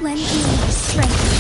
Lend me your strength.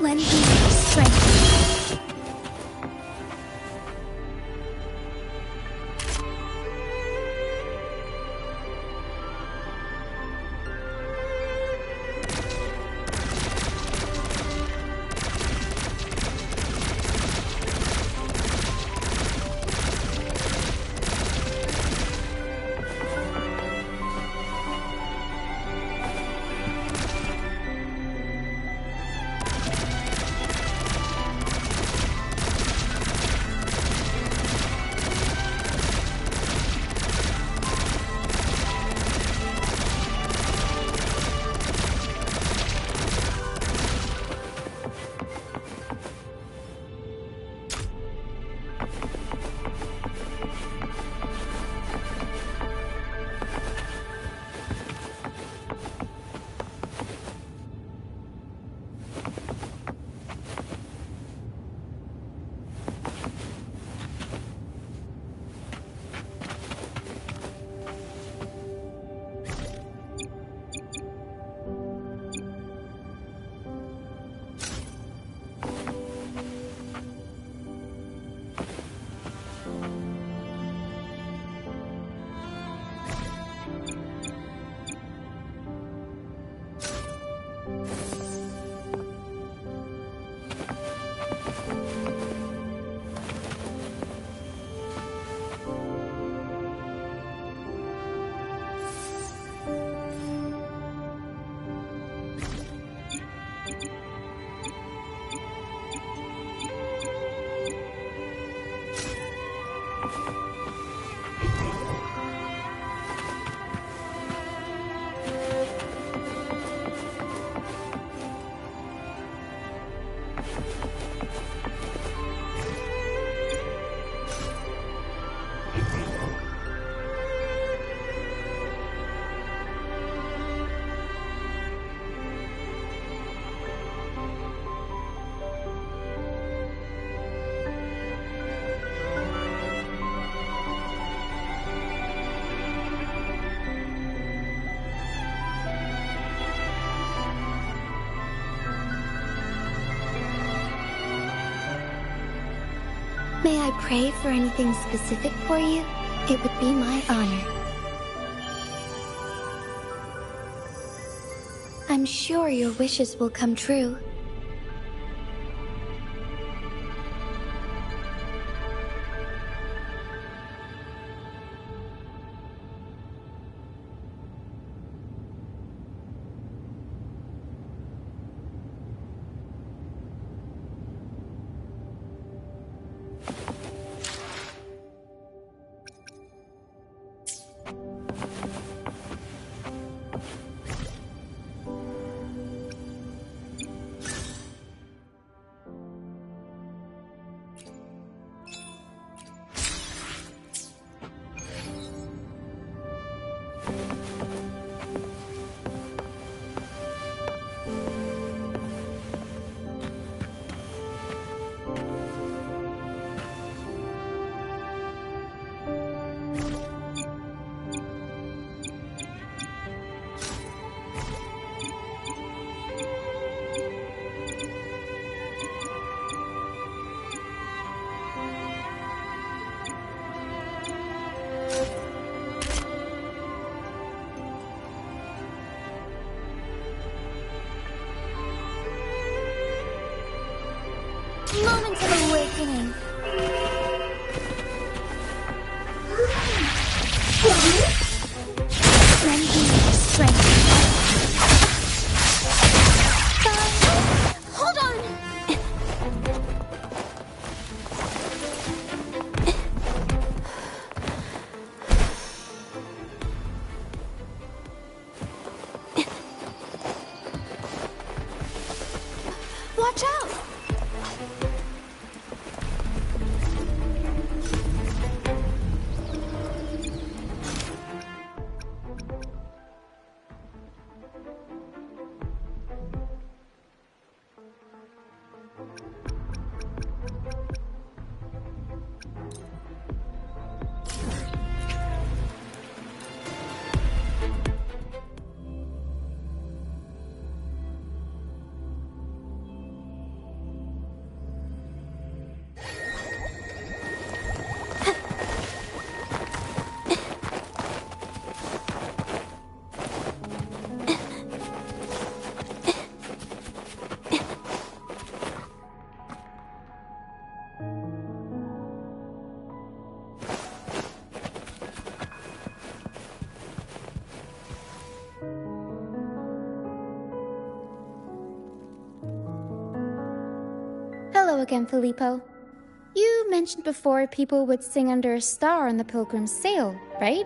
Lend me your strength. May I pray for anything specific for you? It would be my honor. I'm sure your wishes will come true. moment of awakening. Lending strength. Hold on! Watch out! Hello again, Filippo. You mentioned before people would sing under a star on the Pilgrim's sail, right?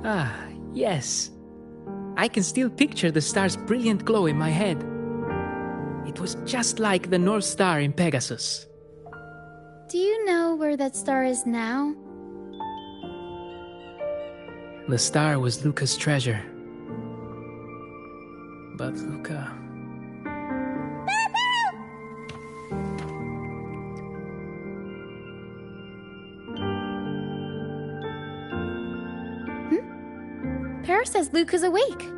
Ah, yes. I can still picture the star's brilliant glow in my head. It was just like the North Star in Pegasus. Do you know where that star is now? The star was Luca's treasure. But Luca... Pear says Luke is awake.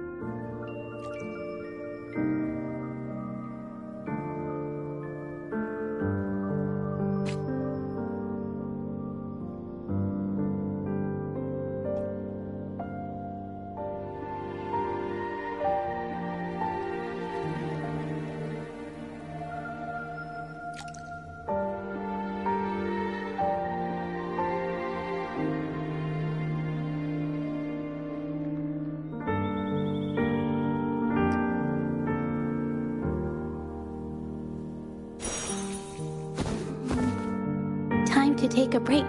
Time to take a break.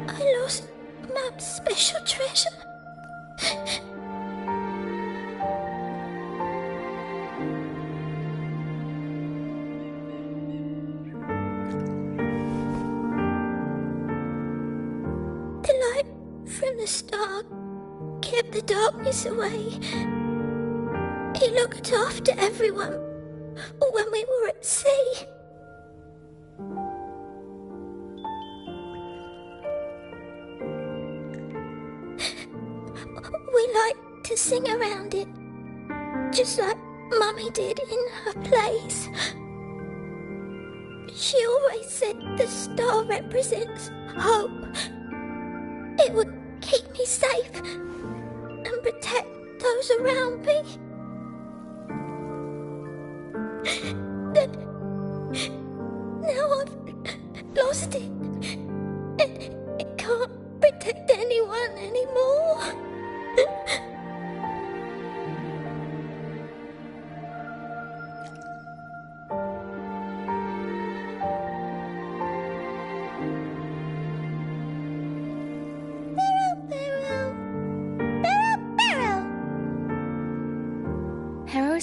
I lost Map's special treasure. The light from the star kept the darkness away. He looked after everyone when we were at sea. We like to sing around it, just like Mummy did in her plays. She always said the star represents hope. It would keep me safe and protect those around me. Now I've lost it, and it can't protect anyone anymore.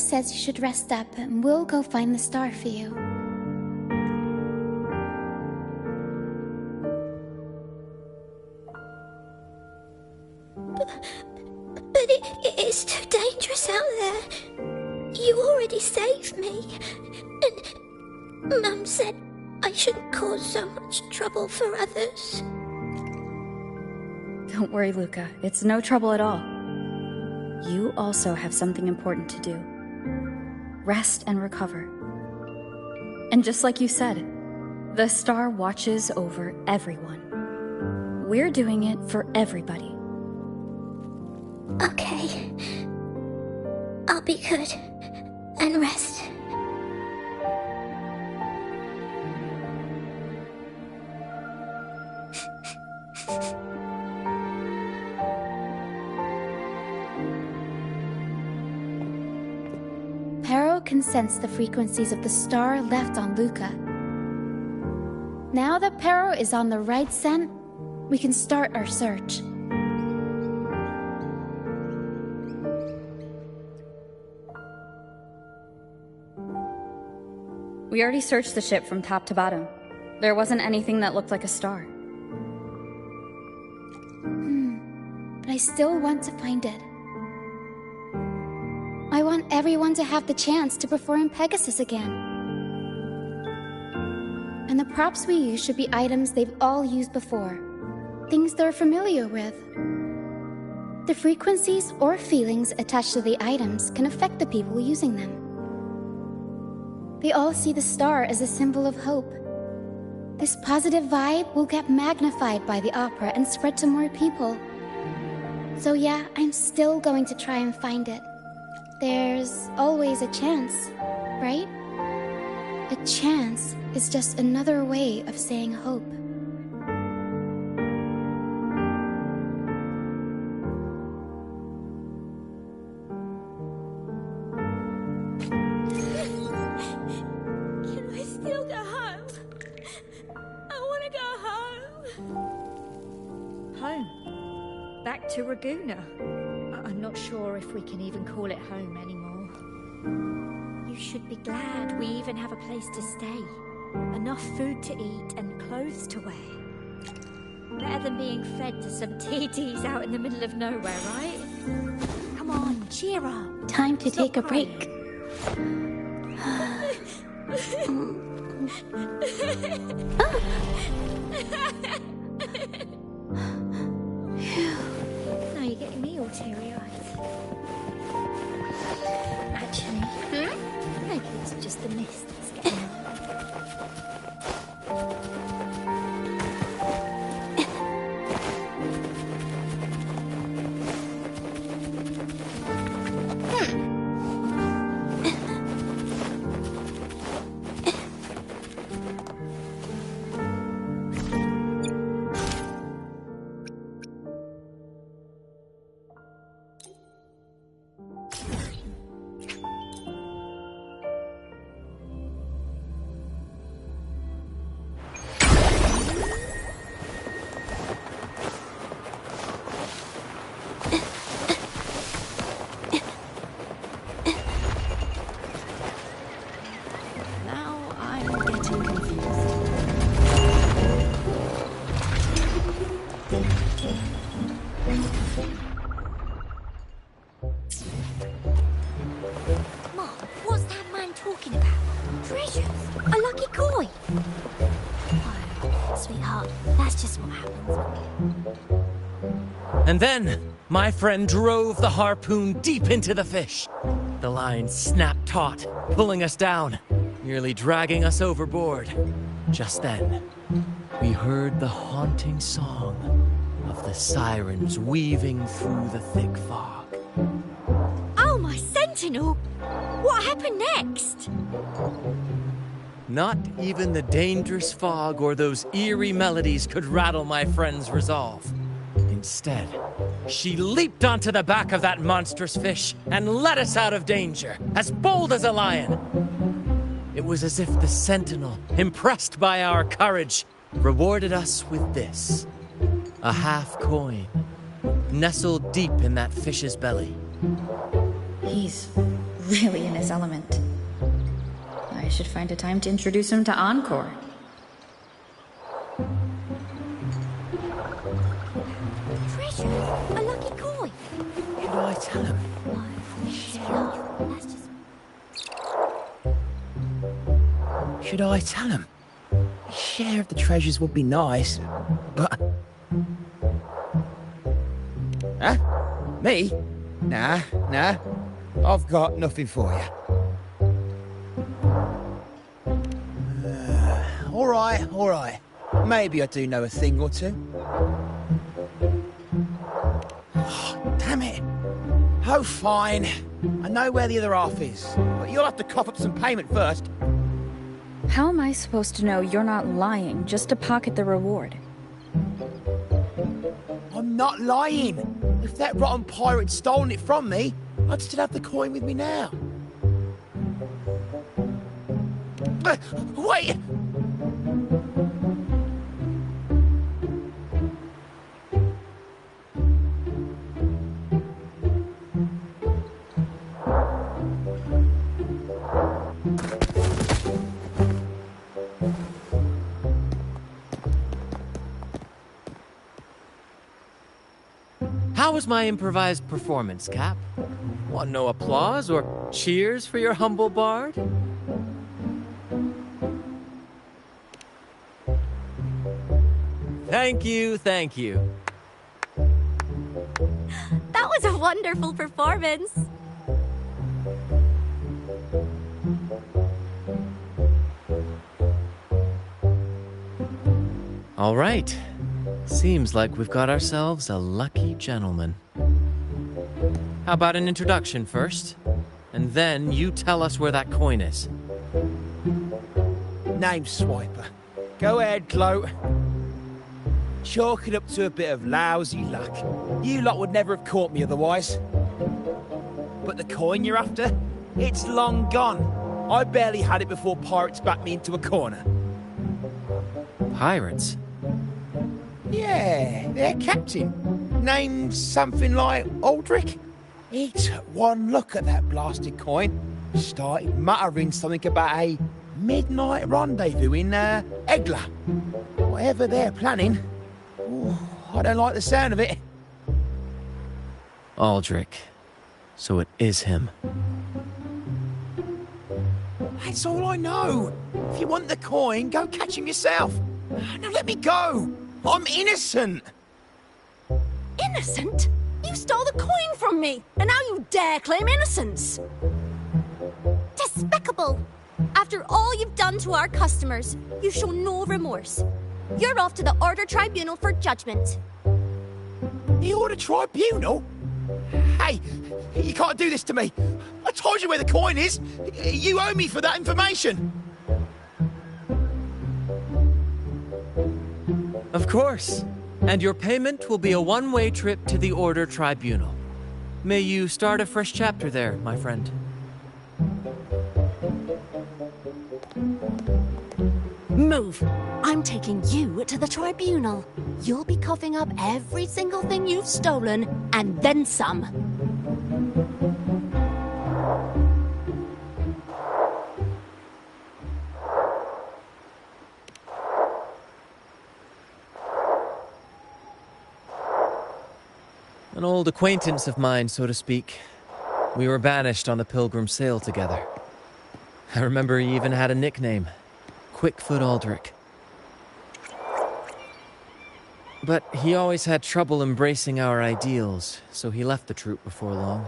says you should rest up, and we'll go find the star for you. But it is too dangerous out there. You already saved me. And Mum said I shouldn't cause so much trouble for others. Don't worry, Luca. It's no trouble at all. You also have something important to do. Rest and recover. And just like you said, the star watches over everyone. We're doing it for everybody. Okay. I'll be good and rest. Pero can sense the frequencies of the star left on Luca. Now that Pero is on the right scent, we can start our search. We already searched the ship from top to bottom. There wasn't anything that looked like a star. But I still want to find it. I want everyone to have the chance to perform Pegasus again. And the props we use should be items they've all used before. Things they're familiar with. The frequencies or feelings attached to the items can affect the people using them. They all see the star as a symbol of hope. This positive vibe will get magnified by the opera and spread to more people. So yeah, I'm still going to try and find it. There's always a chance, right? A chance is just another way of saying hope. Can I still go home? I want to go home. Home? Back to Raguna? I'm not sure if we can even call it home anymore. You should be glad we even have a place to stay. Enough food to eat and clothes to wear. Better than being fed to some TTs out in the middle of nowhere, right? Come on, cheer up. Time to Stop take a crying. break. Now you're getting me all teary-eyed. Actually, maybe it's just the mist that's getting me. Now I'm getting confused. Mom, what's that man talking about? Treasures? A lucky coin? Oh, sweetheart, that's just what happens. And then, my friend drove the harpoon deep into the fish. The line snapped taut, pulling us down, nearly dragging us overboard. Just then, we heard the haunting song of the sirens weaving through the thick fog. Oh, my sentinel! What happened next? Not even the dangerous fog or those eerie melodies could rattle my friend's resolve. Instead, she leaped onto the back of that monstrous fish and led us out of danger, as bold as a lion. It was as if the sentinel, impressed by our courage, rewarded us with this. A half coin, nestled deep in that fish's belly. He's really in his element. I should find a time to introduce him to Encore. Treasure! A lucky coin! Should I tell him? That's just... Should I tell him? A share of the treasures would be nice, but... Huh? Me? Nah. I've got nothing for you. All right. Maybe I do know a thing or two. Oh, damn it. Oh, fine. I know where the other half is, but you'll have to cough up some payment first. How am I supposed to know you're not lying just to pocket the reward? I'm not lying. If that rotten pirate'd stolen it from me, I'd still have the coin with me now. Wait! How was my improvised performance, Cap? Want no applause or cheers for your humble bard? Thank you. That was a wonderful performance. All right. Seems like we've got ourselves a lucky gentleman. How about an introduction first? And then you tell us where that coin is. Name's Swiper. Go ahead, Gloat. Chalk it up to a bit of lousy luck. You lot would never have caught me otherwise. But the coin you're after? It's long gone. I barely had it before pirates backed me into a corner. Pirates? Yeah, their captain. Named something like Aldrich. He took one look at that blasted coin, started muttering something about a midnight rendezvous in Egla. Whatever they're planning. Ooh, I don't like the sound of it. Aldrich. So it is him. That's all I know. If you want the coin, go catch him yourself. Now let me go. I'm innocent. Innocent? You stole the coin from me, and now you dare claim innocence. Despicable! After all you've done to our customers, you show no remorse. You're off to the Order Tribunal for judgment. The Order Tribunal? Hey, you can't do this to me. I told you where the coin is. You owe me for that information. Of course. And your payment will be a one-way trip to the Order Tribunal. May you start a fresh chapter there, my friend. Move. I'm taking you to the tribunal. You'll be coughing up every single thing you've stolen, and then some. An old acquaintance of mine, so to speak. We were banished on the Pilgrim Sail together. I remember he even had a nickname. Quickfoot Aldrich. But he always had trouble embracing our ideals, so he left the troop before long.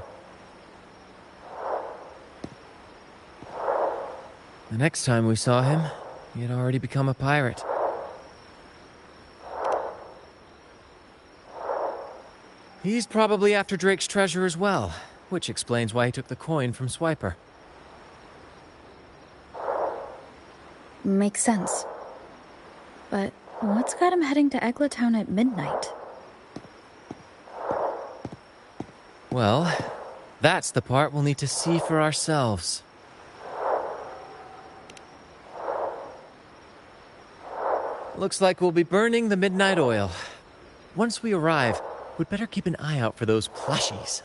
The next time we saw him, he had already become a pirate. He's probably after Drake's treasure as well, which explains why he took the coin from Swiper. Makes sense. But what's got him heading to Egla Town at midnight? Well, that's the part we'll need to see for ourselves. Looks like we'll be burning the midnight oil. Once we arrive, we'd better keep an eye out for those plushies.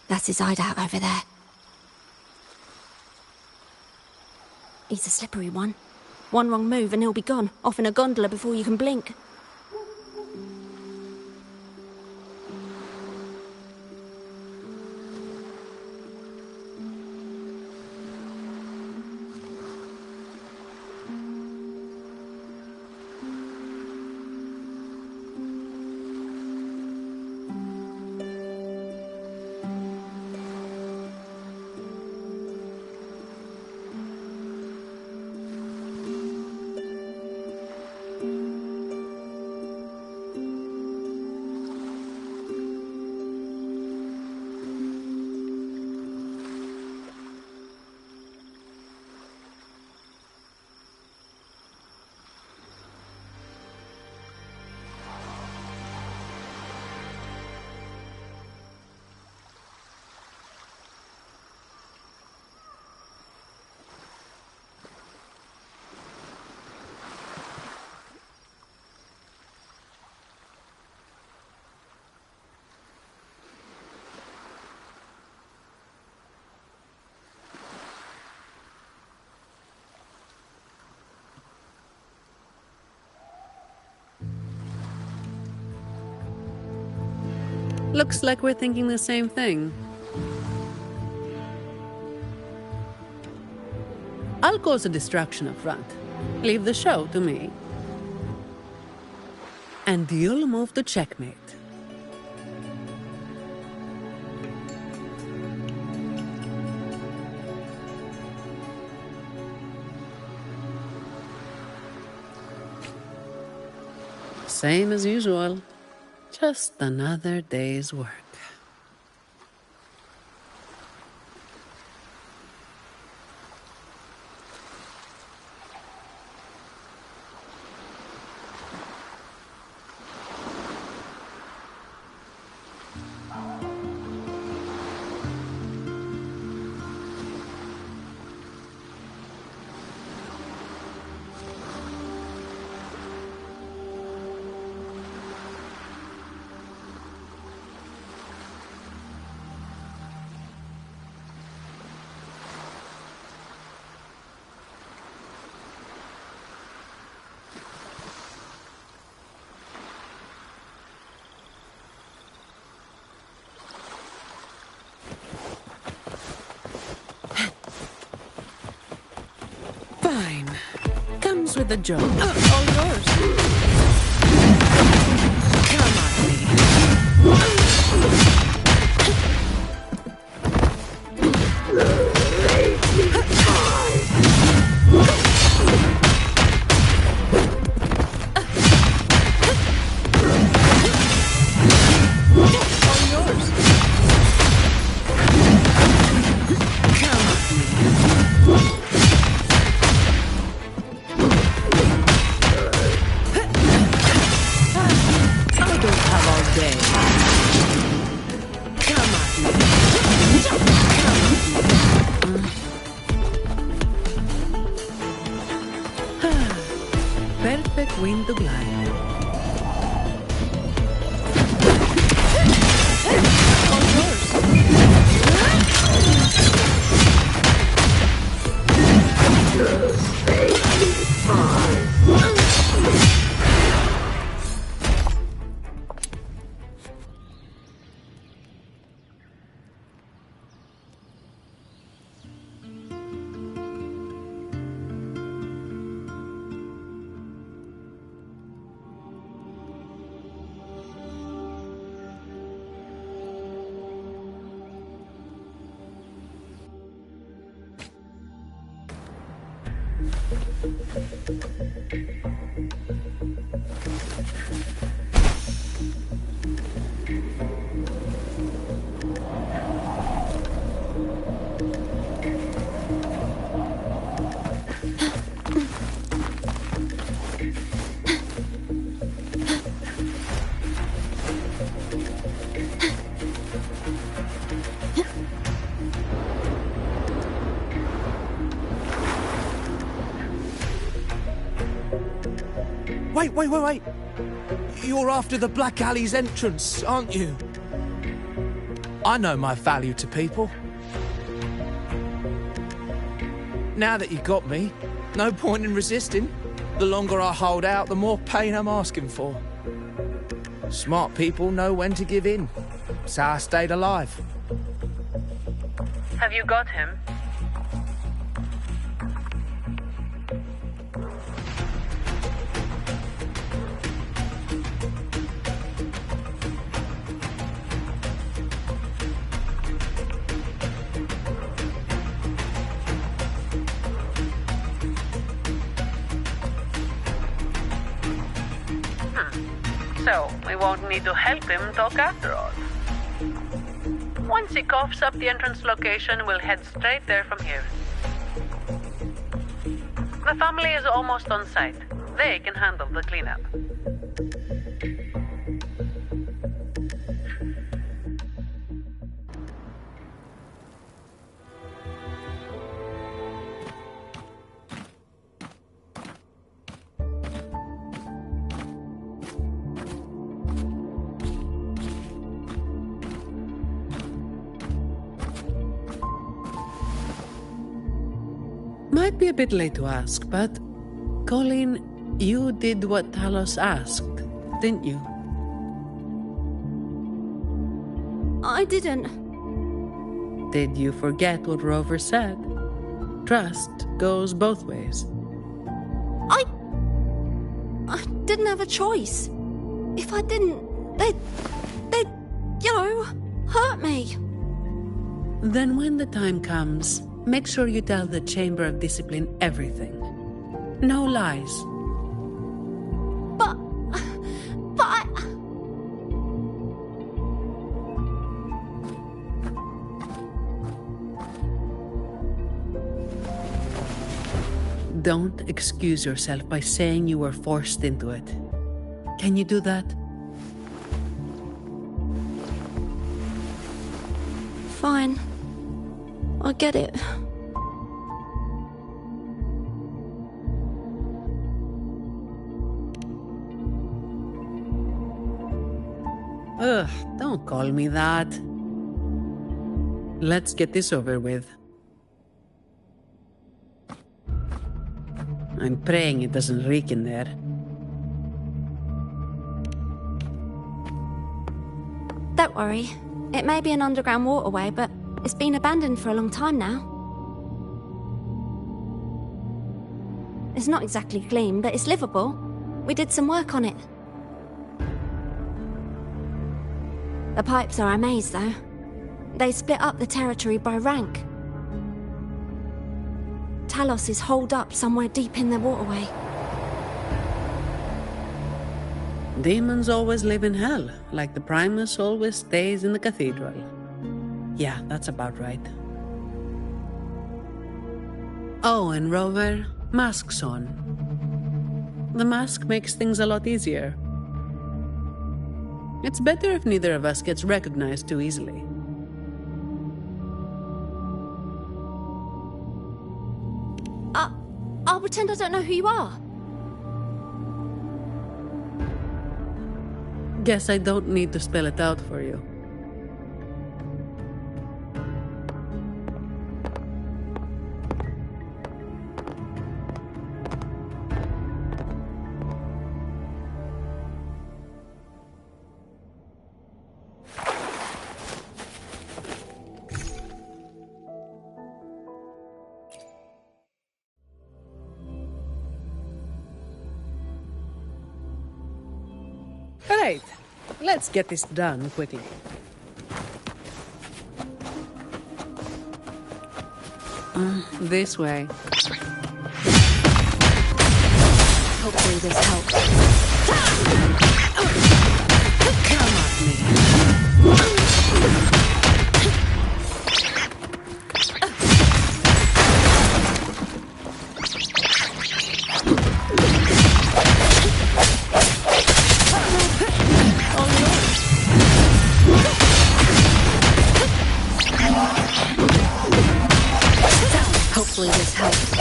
That's his hideout over there. He's a slippery one. One wrong move and he'll be gone, off in a gondola before you can blink. Looks like we're thinking the same thing. I'll cause a distraction up front. Leave the show to me. And you'll move to checkmate. Same as usual. Just another day's work. Fine. Comes with the joke. All yours. Come at me. Perfect wind to glide. All Wait. You're after the Black Alley's entrance, aren't you? I know my value to people. Now that you got me, no point in resisting. The longer I hold out, the more pain I'm asking for. Smart people know when to give in. That's how I stayed alive. Have you got him? So, we won't need to help him talk after all. Once he coughs up the entrance location, we'll head straight there from here. The family is almost on site. They can handle the cleanup. Might be a bit late to ask, but Colleen, you did what Talos asked, didn't you? I didn't. Did you forget what Rover said? Trust goes both ways. I didn't have a choice. If I didn't, they'd, hurt me. Then when the time comes, make sure you tell the Chamber of Discipline everything. No lies. But I... Don't excuse yourself by saying you were forced into it. Can you do that? Fine. I get it. Ugh, don't call me that. Let's get this over with. I'm praying it doesn't reek in there. Don't worry. It may be an underground waterway, but it's been abandoned for a long time now. It's not exactly clean, but it's livable. We did some work on it. The pipes are a maze, though. They split up the territory by rank. Talos is holed up somewhere deep in the waterway. Demons always live in hell, like the Primus always stays in the cathedral. Yeah, that's about right. Oh, and Rover, mask's on. The mask makes things a lot easier. It's better if neither of us gets recognized too easily. I'll pretend I don't know who you are. Guess I don't need to spell it out for you. Alright, let's get this done quickly. This way. Hopefully this helps. Come at me. Hopefully this helps.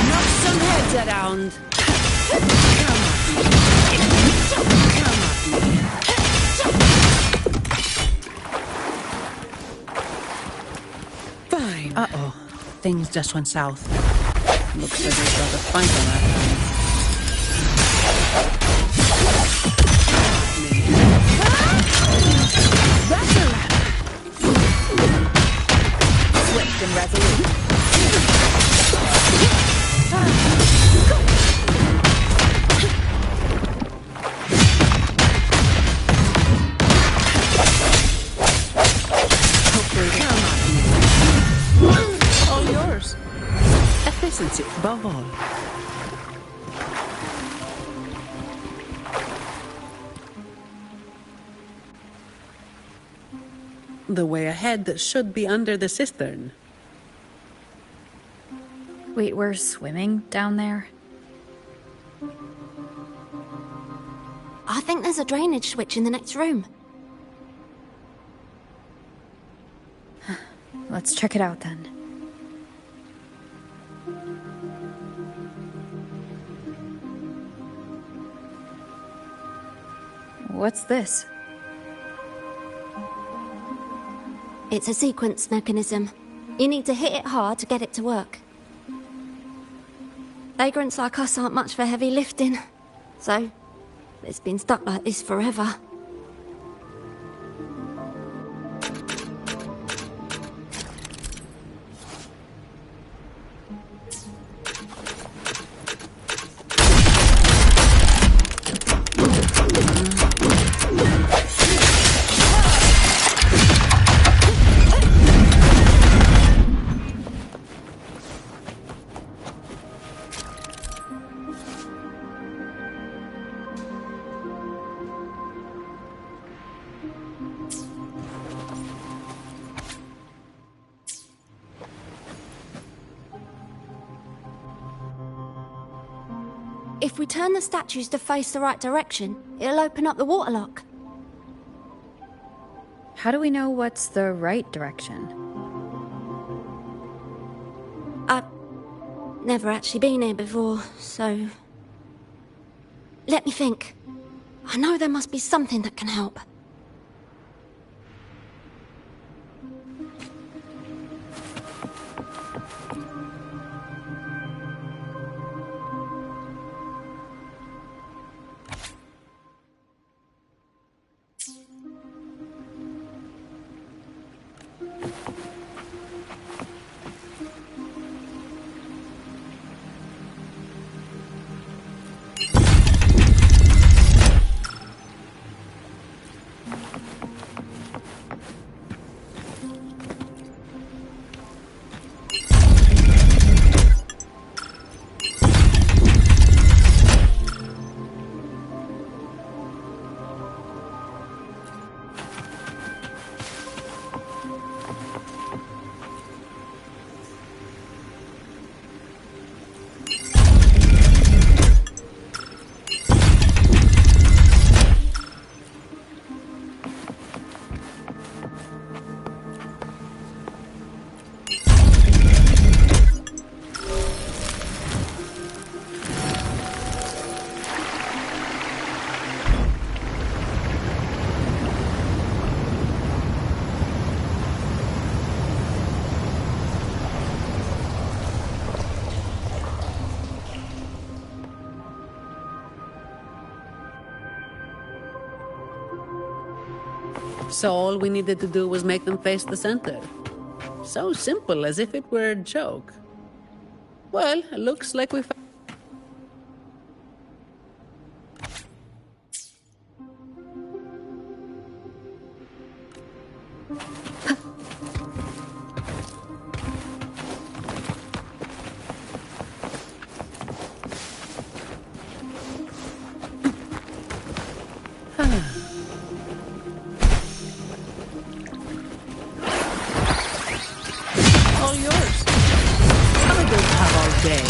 Knock some heads around. Fine. Uh-oh. Things just went south. Looks like we've got a fight on our hands. Swift and resolute. All yours. Efficiency above all. The way ahead should be under the cistern. Wait, we're swimming down there? I think there's a drainage switch in the next room. Let's check it out then. What's this? It's a sequence mechanism. You need to hit it hard to get it to work. Vagrants like us aren't much for heavy lifting, so it's been stuck like this forever. If we turn the statues to face the right direction, it'll open up the waterlock. How do we know what's the right direction? I've never actually been here before, so... Let me think. I know there must be something that can help. So all we needed to do was make them face the center. So simple, as if it were a joke. Well, it looks like we found... All yours. I don't have all day.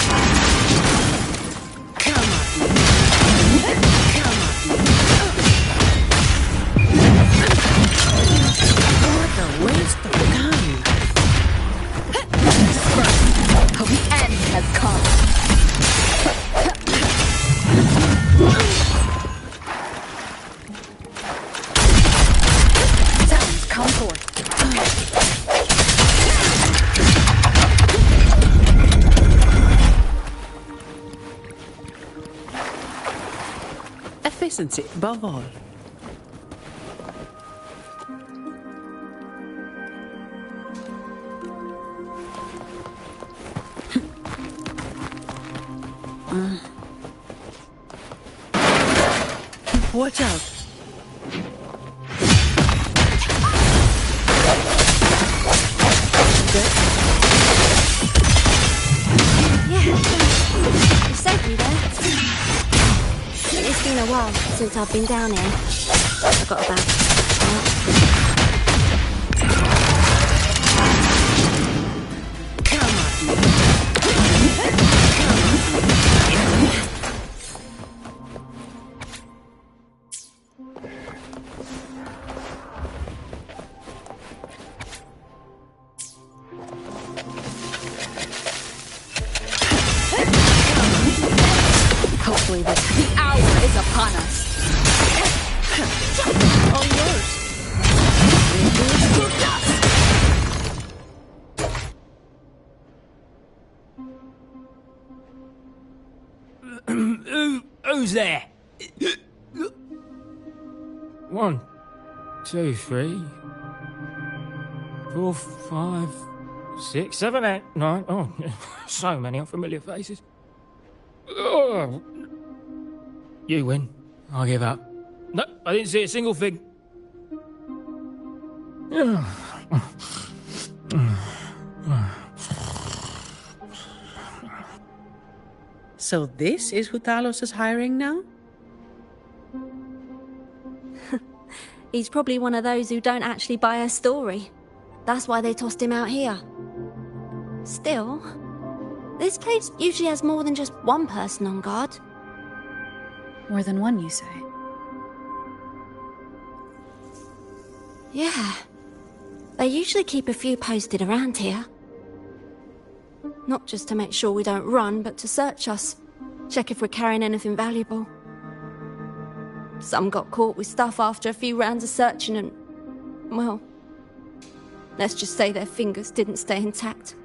Come at me. Come at me. What a waste of time. The end has come. efficiency above all. Watch out! Yeah, you saved me there. It's been a while since I've been down here. I got about... Hopefully the hour is upon us. All yours. Who's there? 1, 2, 3, 4, 5, 6, 7, 8, 9. Oh, so many unfamiliar faces. Oh. You win. I'll give up. No, I didn't see a single thing. So this is who Talos is hiring now? He's probably one of those who don't actually buy a story. That's why they tossed him out here. Still, this place usually has more than just one person on guard. More than one, you say? Yeah. They usually keep a few posted around here. Not just to make sure we don't run, but to search us. Check if we're carrying anything valuable. Some got caught with stuff after a few rounds of searching and... well... let's just say their fingers didn't stay intact.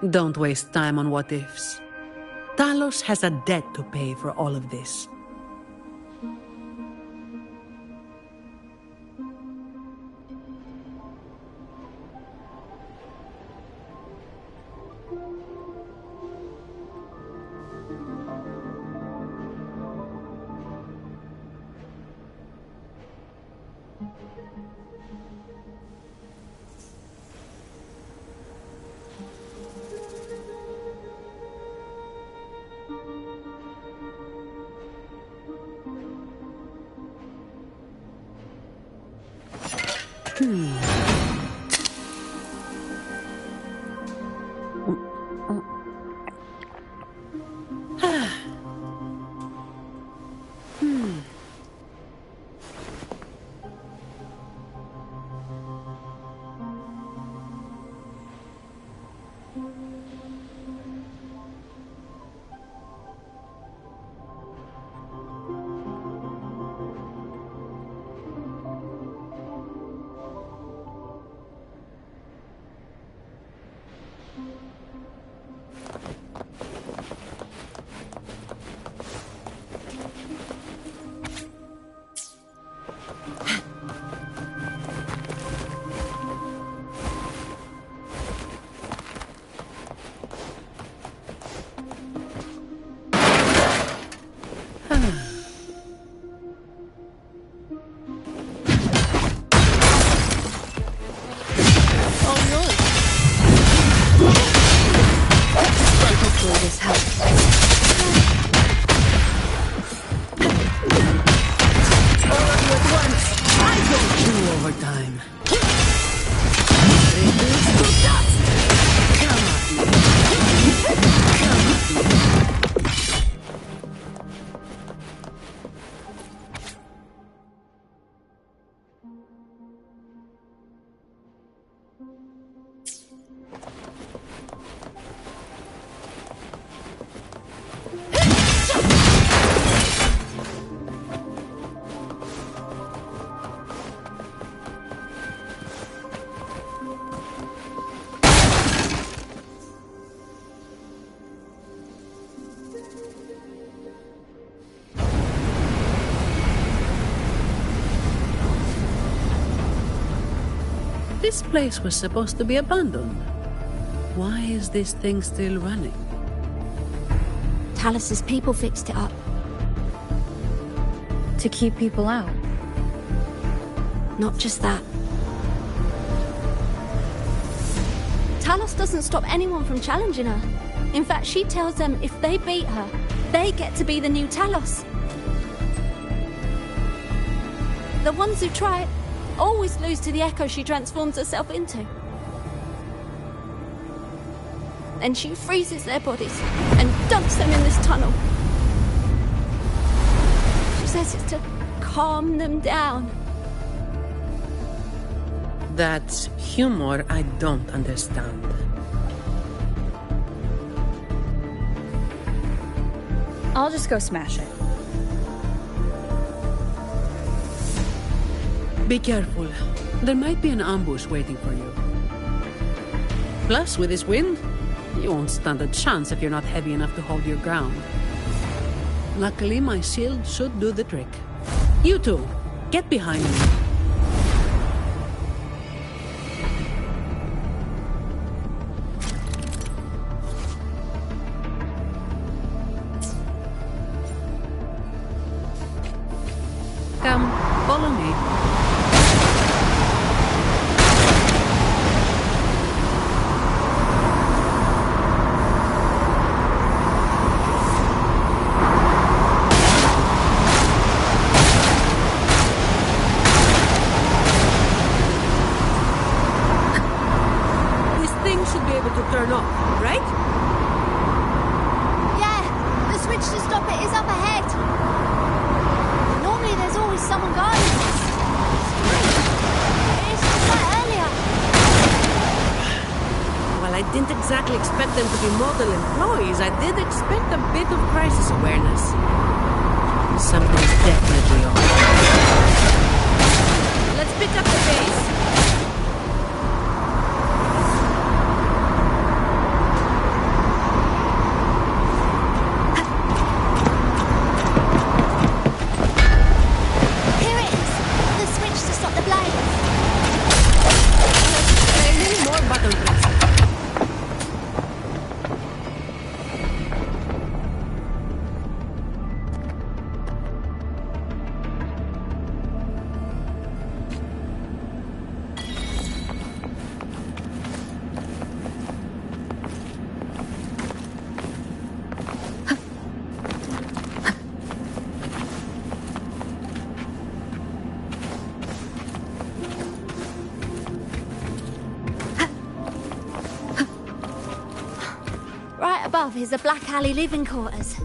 Don't waste time on what-ifs. Talos has a debt to pay for all of this. this help. All of you at once! I don't do overtime. Reduce to dust! Come at me. Come at me. This place was supposed to be abandoned. Why is this thing still running? Talus's people fixed it up. To keep people out. Not just that. Talos doesn't stop anyone from challenging her. In fact, she tells them if they beat her, they get to be the new Talos. The ones who try it always lose to the echo she transforms herself into. Then she freezes their bodies and dumps them in this tunnel. She says it's to calm them down. That's humor I don't understand. I'll just go smash it. Be careful. There might be an ambush waiting for you. Plus, with this wind, you won't stand a chance if you're not heavy enough to hold your ground. Luckily, my shield should do the trick. You two, get behind me. Come, follow me. Turn off, right? Yeah, the switch to stop it is up ahead. Normally there's always someone guarding us. It's just like earlier. Well, I didn't exactly expect them to be model employees. I did expect a bit of crisis awareness. Something's definitely off. Let's pick up the pace. Right above is the Black Alley living quarters.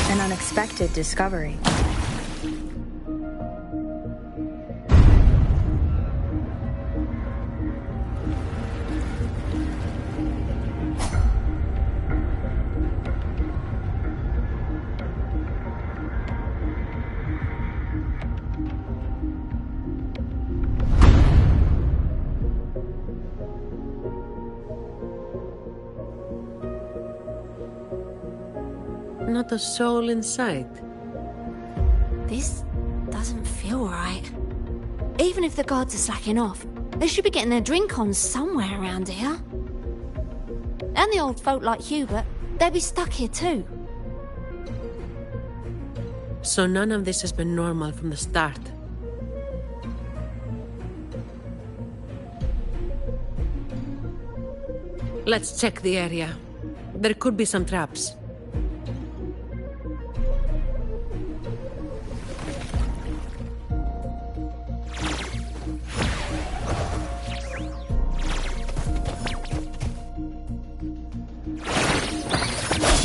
An unexpected discovery. Not a soul in sight. This doesn't feel right. Even if the guards are slacking off, they should be getting their drink on somewhere around here. And the old folk like Hubert, they'll be stuck here too. So none of this has been normal from the start. Let's check the area. There could be some traps.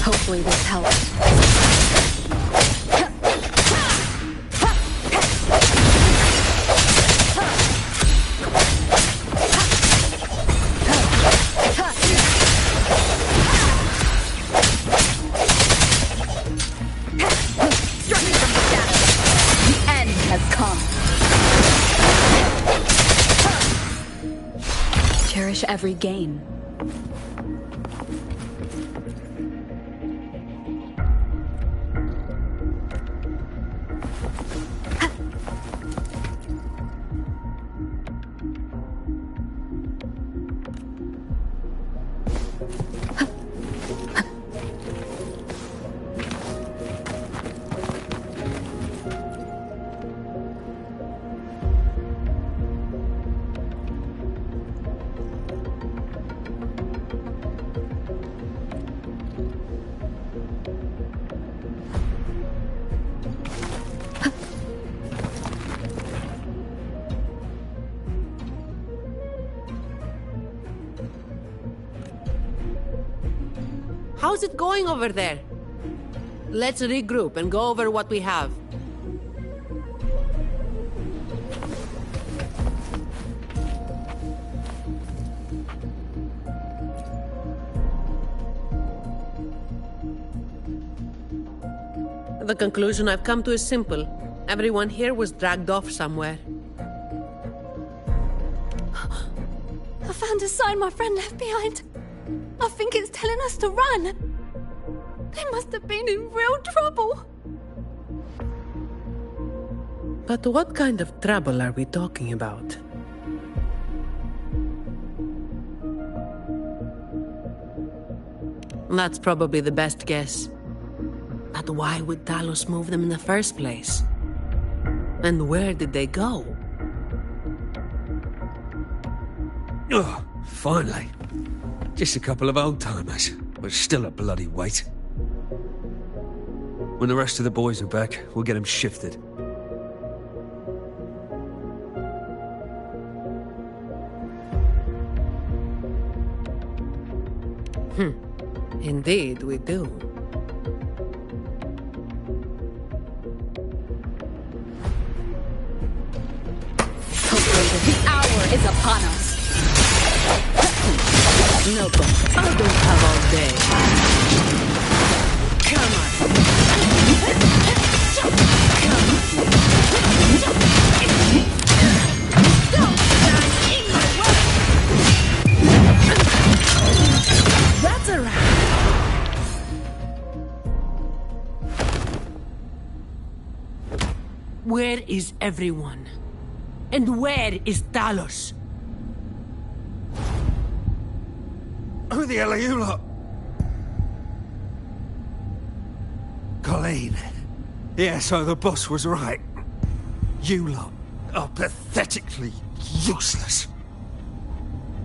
Hopefully this helps. Struggling from the shadows. The end has come. Cherish every gain. How's it going over there? Let's regroup and go over what we have. The conclusion I've come to is simple. Everyone here was dragged off somewhere. I found a sign my friend left behind. I think it's telling us to run. They must have been in real trouble. But what kind of trouble are we talking about? That's probably the best guess. But why would Talos move them in the first place? And where did they go? Oh, finally. Just a couple of old-timers, but still a bloody weight. When the rest of the boys are back, we'll get them shifted. Indeed, we do. The hour is upon us. No, but I don't have all day. Come on. That's a wrap. Where is everyone? And where is Talos? Who the hell are you lot? Colleen. Yeah, so the boss was right. You lot are pathetically useless.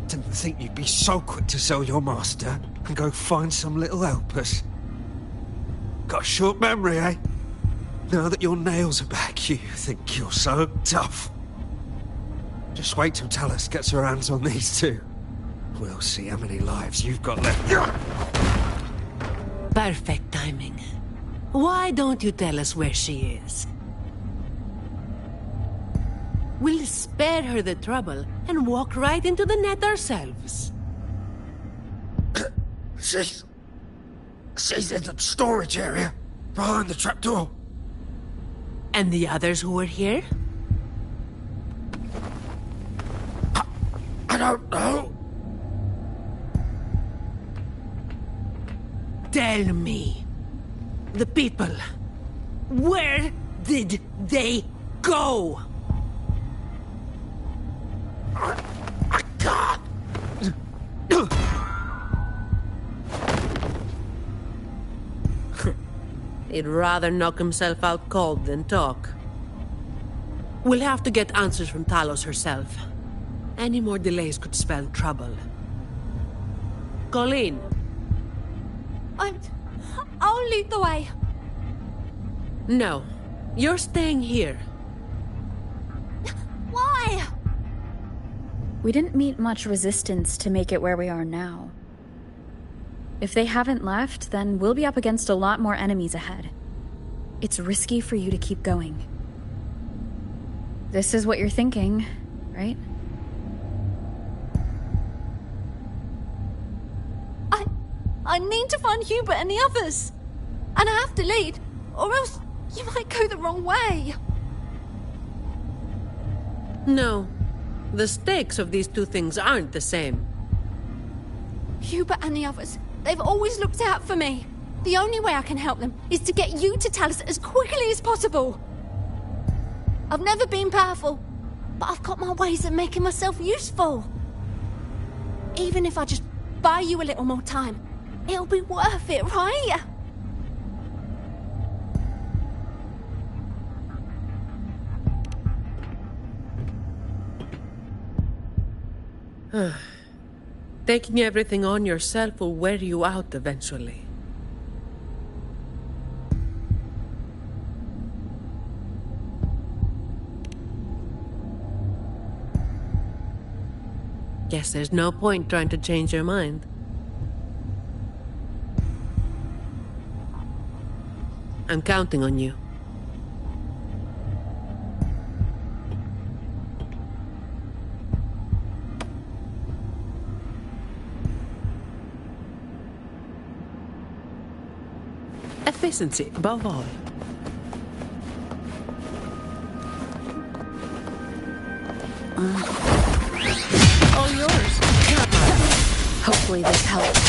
Didn't think you'd be so quick to sell your master and go find some little helpers. Got a short memory, eh? Now that your nails are back, you think you're so tough. Just wait till Talos gets her hands on these two. We'll see how many lives you've got left. Perfect timing. Why don't you tell us where she is? We'll spare her the trouble and walk right into the net ourselves. She's in the storage area, behind the trapdoor. And the others who were here? I don't know. Tell me. The people. Where did they go? I can't. He'd rather knock himself out cold than talk. We'll have to get answers from Talos herself. Any more delays could spell trouble. Colleen. I'll lead the way. No. You're staying here. Why? We didn't meet much resistance to make it where we are now. If they haven't left, then we'll be up against a lot more enemies ahead. It's risky for you to keep going. This is what you're thinking, right? I need to find Hubert and the others. And I have to lead, or else you might go the wrong way. No. The stakes of these two things aren't the same. Hubert and the others, they've always looked out for me. The only way I can help them is to get you to Talos as quickly as possible. I've never been powerful, but I've got my ways of making myself useful. Even if I just buy you a little more time, it'll be worth it, right? Taking everything on yourself will wear you out eventually. Guess there's no point trying to change your mind. I'm counting on you. Efficiency above all. All yours. Hopefully this helps.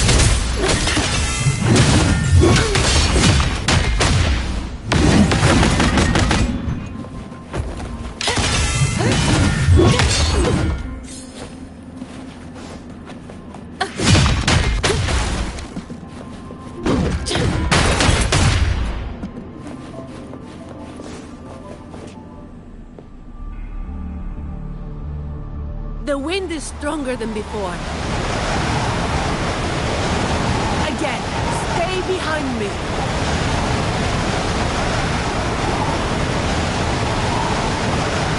The wind is stronger than before. Again, stay behind me.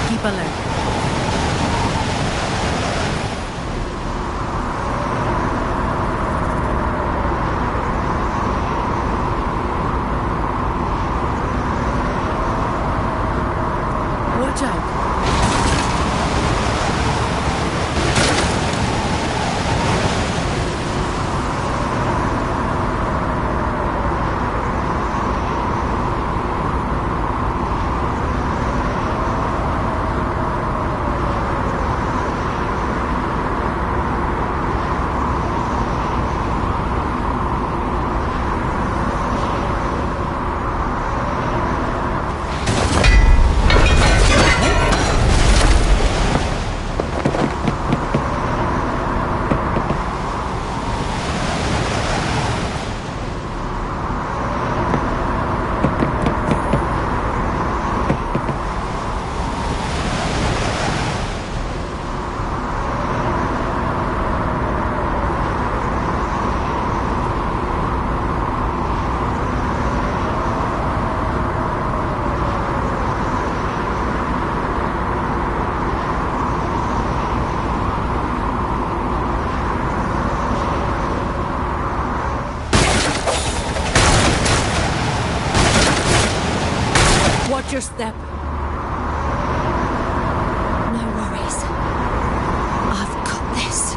Keep alert. Watch out. Watch your step. No worries. I've got this.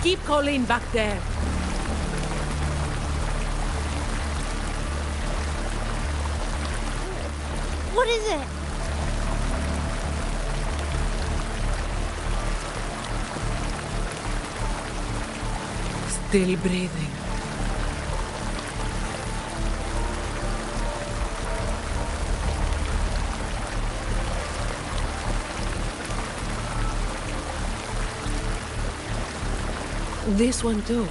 Keep Colleen back there. What is it? Still breathing. This one too.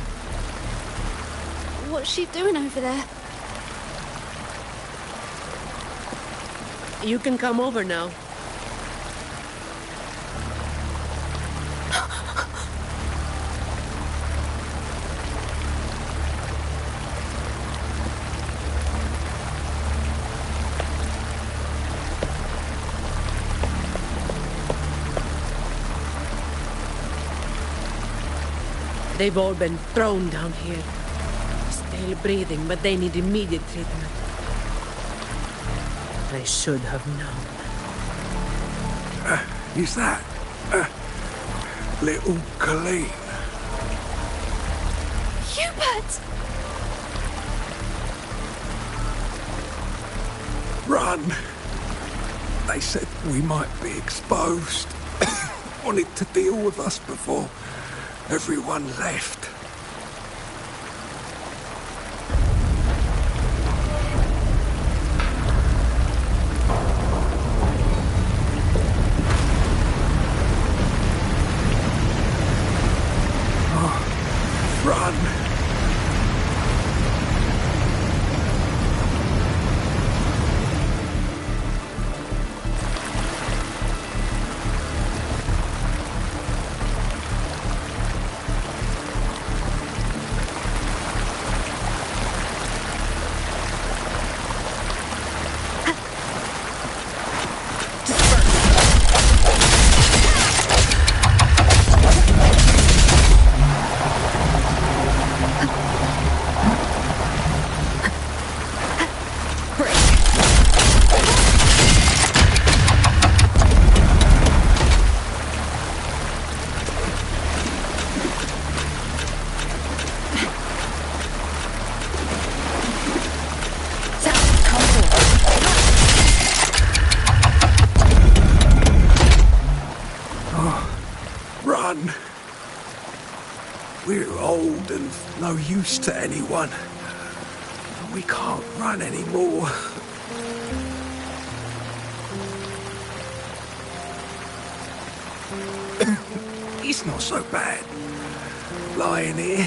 What's she doing over there? You can come over now. They've all been thrown down here. Still breathing, but they need immediate treatment. I should have known. Is that... little Colleen? Hubert! Run! They said we might be exposed. Wanted to deal with us before everyone left. Run! Run! We're old and no use to anyone. We can't run anymore. It's not so bad. Lying here.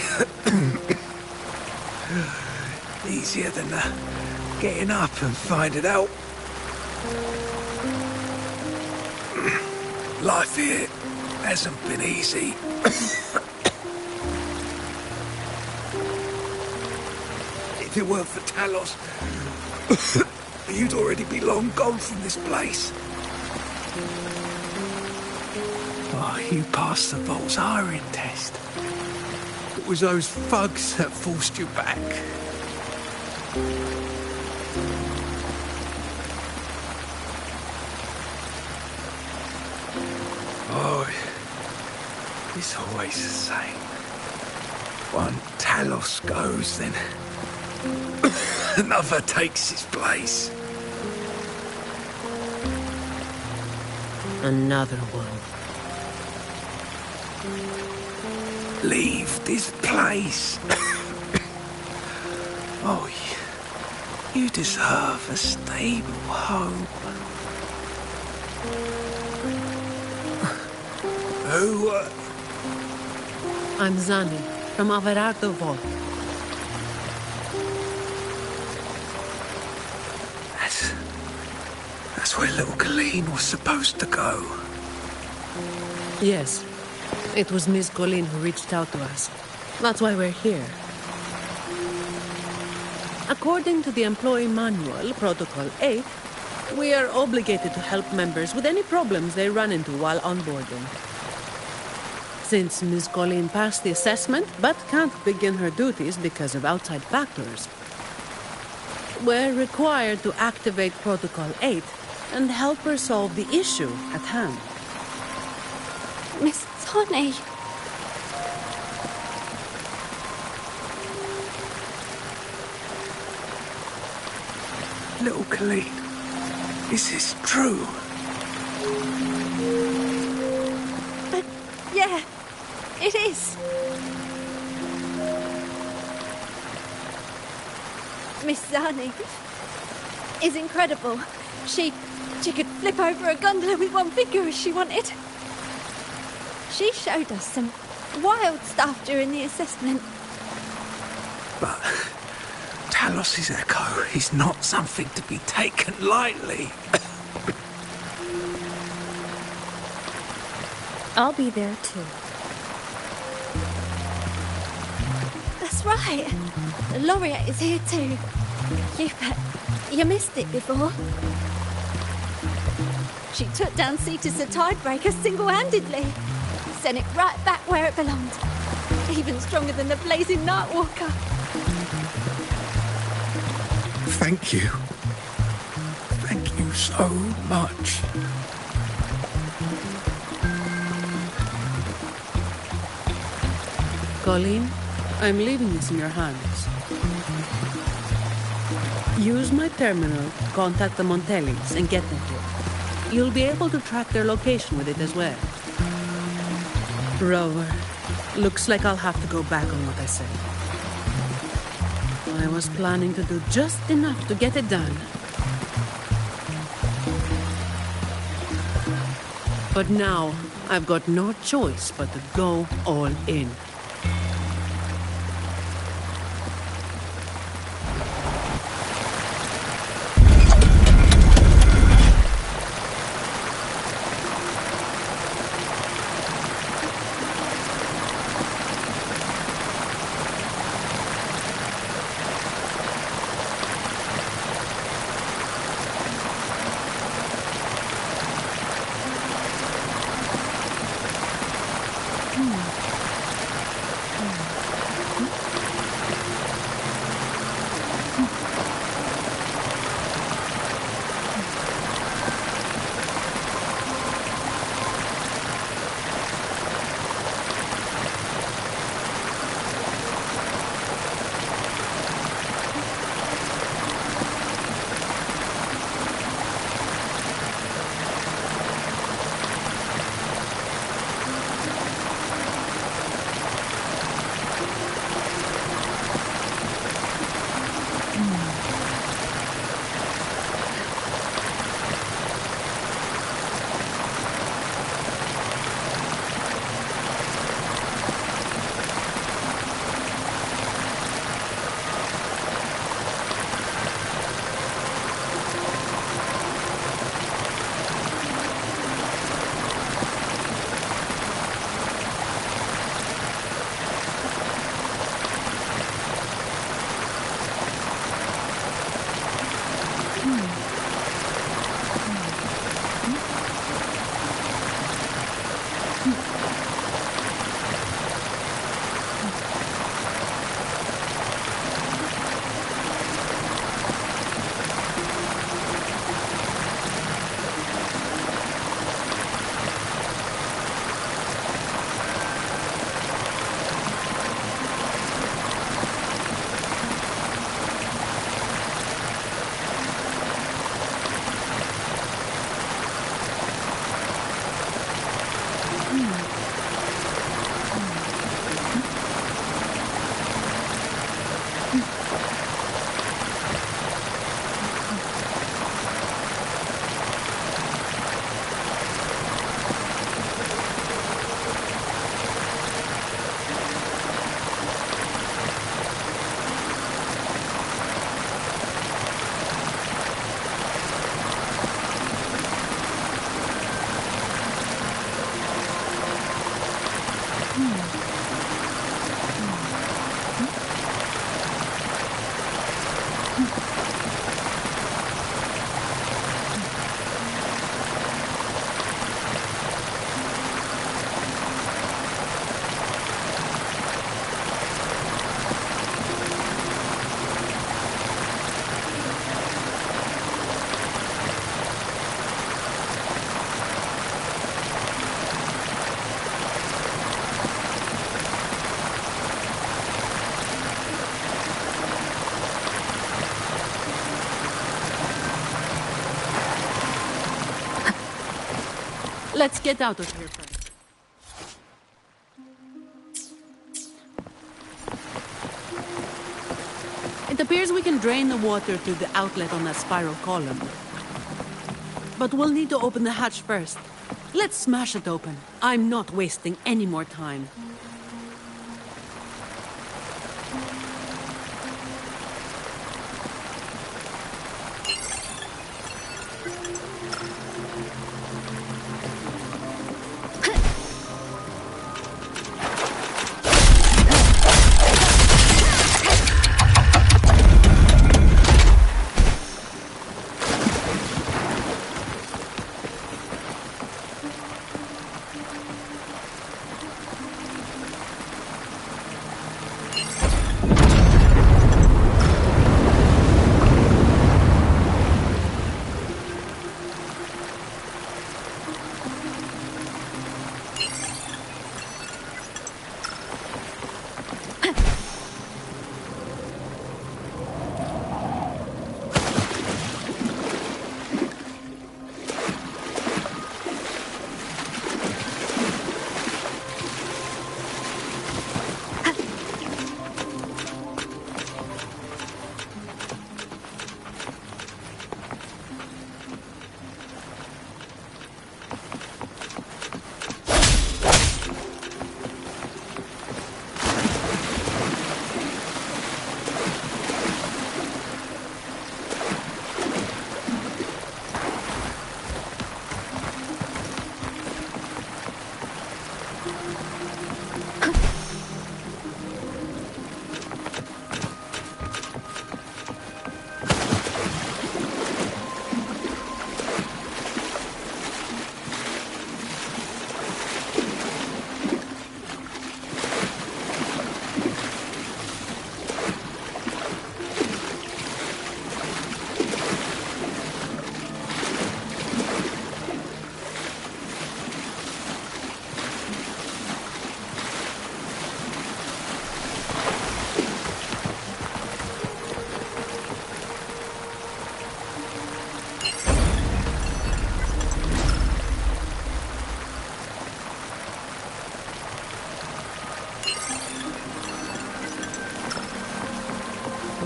Easier than getting up and finding out. Life here hasn't been easy. If it weren't for Talos, you'd already be long gone from this place. Oh, you passed the Vault's hiring test. It was those thugs that forced you back. Oh, it's always the same. One Talos goes, then another takes his place. Another one. Leave this place. Oh, you deserve a stable home. Who, I'm Zani, from Averardo Vault. That's where little Colleen was supposed to go. Yes. It was Miss Colleen who reached out to us. That's why we're here. According to the Employee Manual, Protocol 8, we are obligated to help members with any problems they run into while onboarding. Since Miss Colleen passed the assessment, but can't begin her duties because of outside factors, we're required to activate Protocol 8 and help her solve the issue at hand. Miss Zani. Little Colleen, is this true? Yeah, it is. Miss Zani is incredible. She could flip over a gondola with one finger if she wanted. She showed us some wild stuff during the assessment. But Talos' echo is not something to be taken lightly. I'll be there too. That's right. The laureate is here too. You missed it before. She took down Cetus the Tidebreaker single-handedly. Sent it right back where it belonged. Even stronger than the blazing Nightwalker. Thank you. Thank you so much. Colleen, I'm leaving this in your hands. Use my terminal to contact the Montellis and get them here. You'll be able to track their location with it as well. Rover, looks like I'll have to go back on what I said. I was planning to do just enough to get it done. But now, I've got no choice but to go all in. Let's get out of here first. It appears we can drain the water through the outlet on that spiral column. But we'll need to open the hatch first. Let's smash it open. I'm not wasting any more time.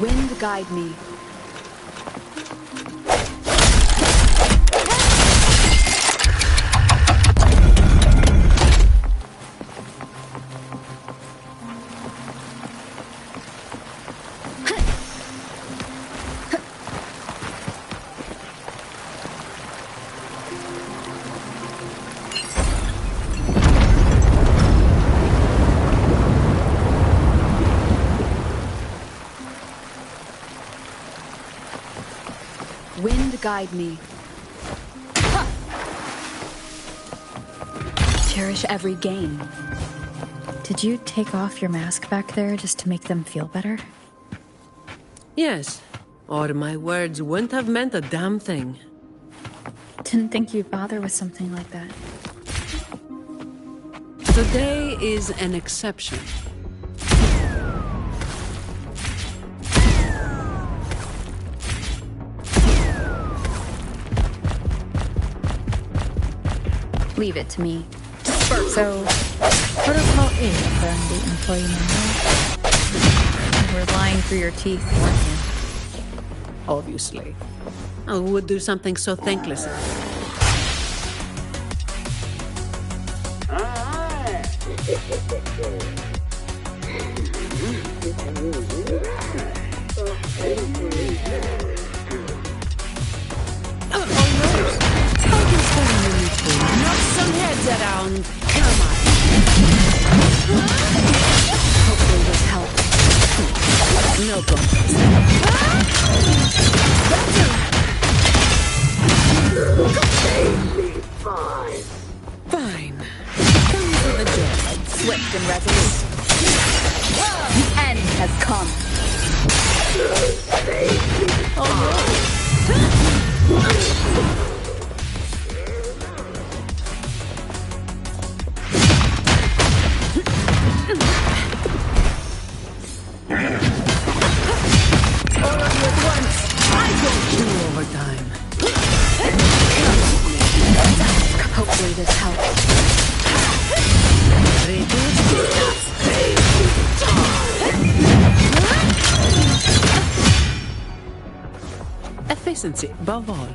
Wind guide me. Wind guide me. Cherish every gain. Did you take off your mask back there just to make them feel better? Yes, or my words wouldn't have meant a damn thing. Didn't think you'd bother with something like that. Today is an exception. Leave it to me. So, Protocol 8 from the employee manual. You were lying through your teeth, weren't you? Obviously. I would do something so thankless. Knock some heads around. Come on. Hopefully this helps. No contest. Fine. Come to the job. Swift and resolute. The end has come. Overtime. Hopefully this helps. Efficiency above all.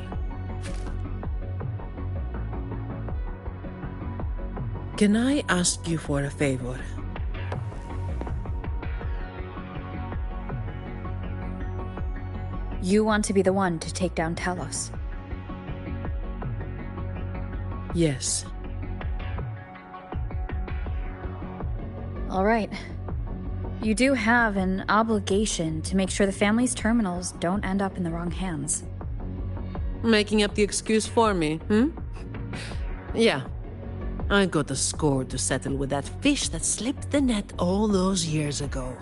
Can I ask you for a favor? You want to be the one to take down Talos. Yes. All right. You do have an obligation to make sure the family's terminals don't end up in the wrong hands. Making up the excuse for me, Yeah. I got a score to settle with that fish that slipped the net all those years ago.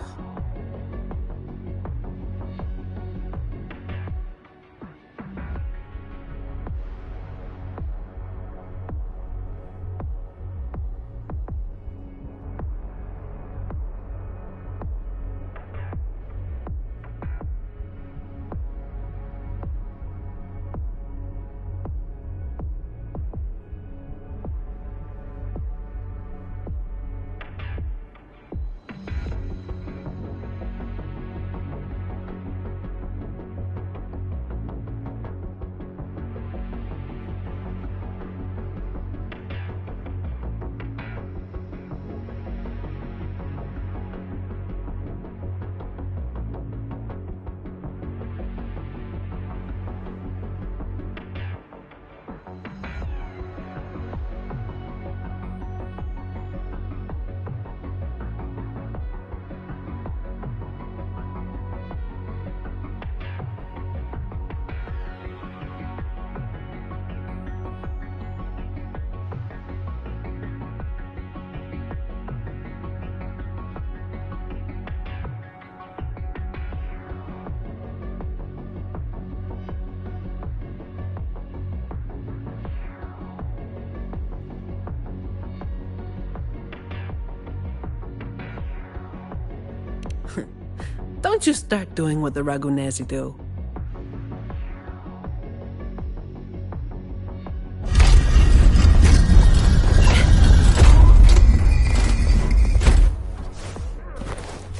Don't you start doing what the Ragunesi do.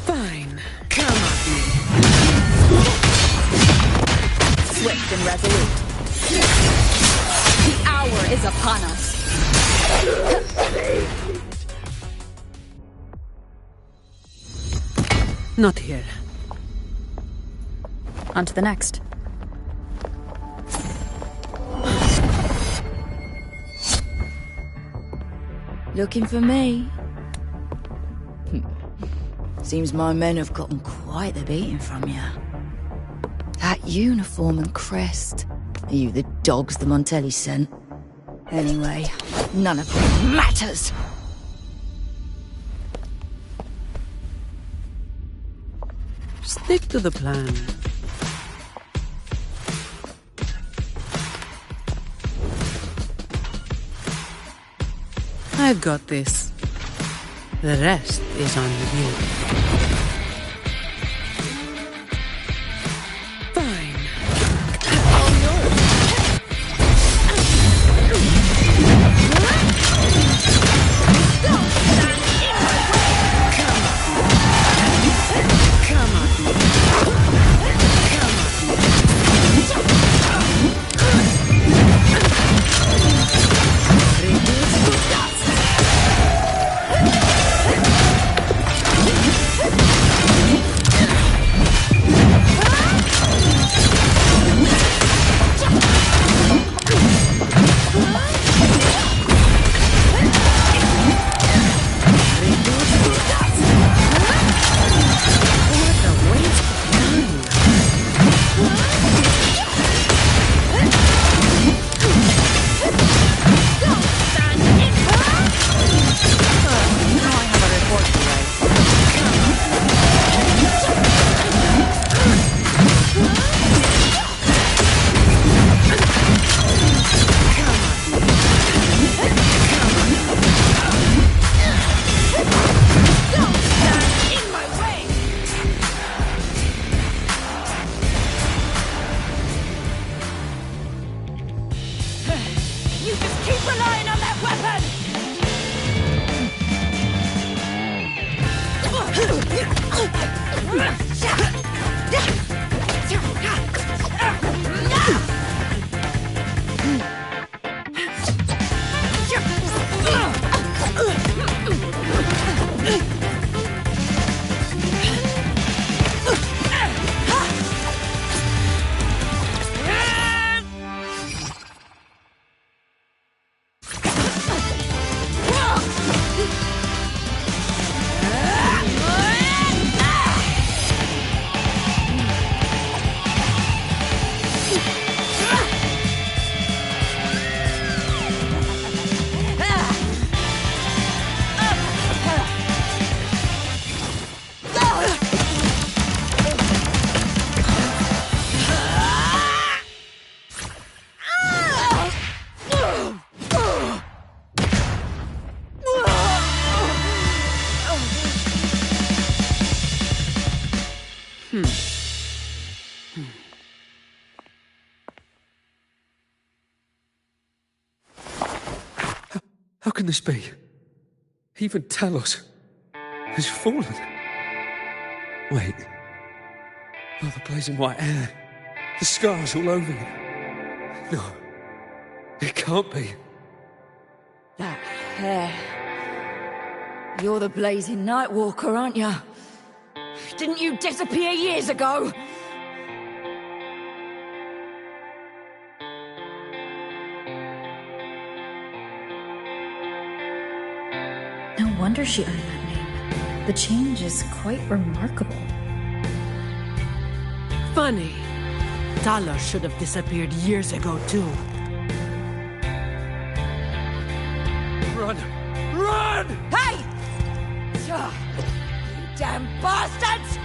Fine. Come at me. Swift and resolute. The hour is upon us. Not here. On to the next. Looking for me? Seems my men have gotten quite the beating from you. That uniform and crest, Are you the dogs the Montelli sent? Anyway, none of it matters! Stick to the plan. I've got this. The rest is on you. Fine. How can this be? Even Talos has fallen. Wait. Oh, the blazing white hair. The scars all over you. No. It can't be. That hair. You're the blazing Nightwalker, aren't you? Didn't you disappear years ago? No wonder she earned that name. The change is quite remarkable. Funny. Talos should have disappeared years ago, too. Run! Run! Hey! You damn bastards!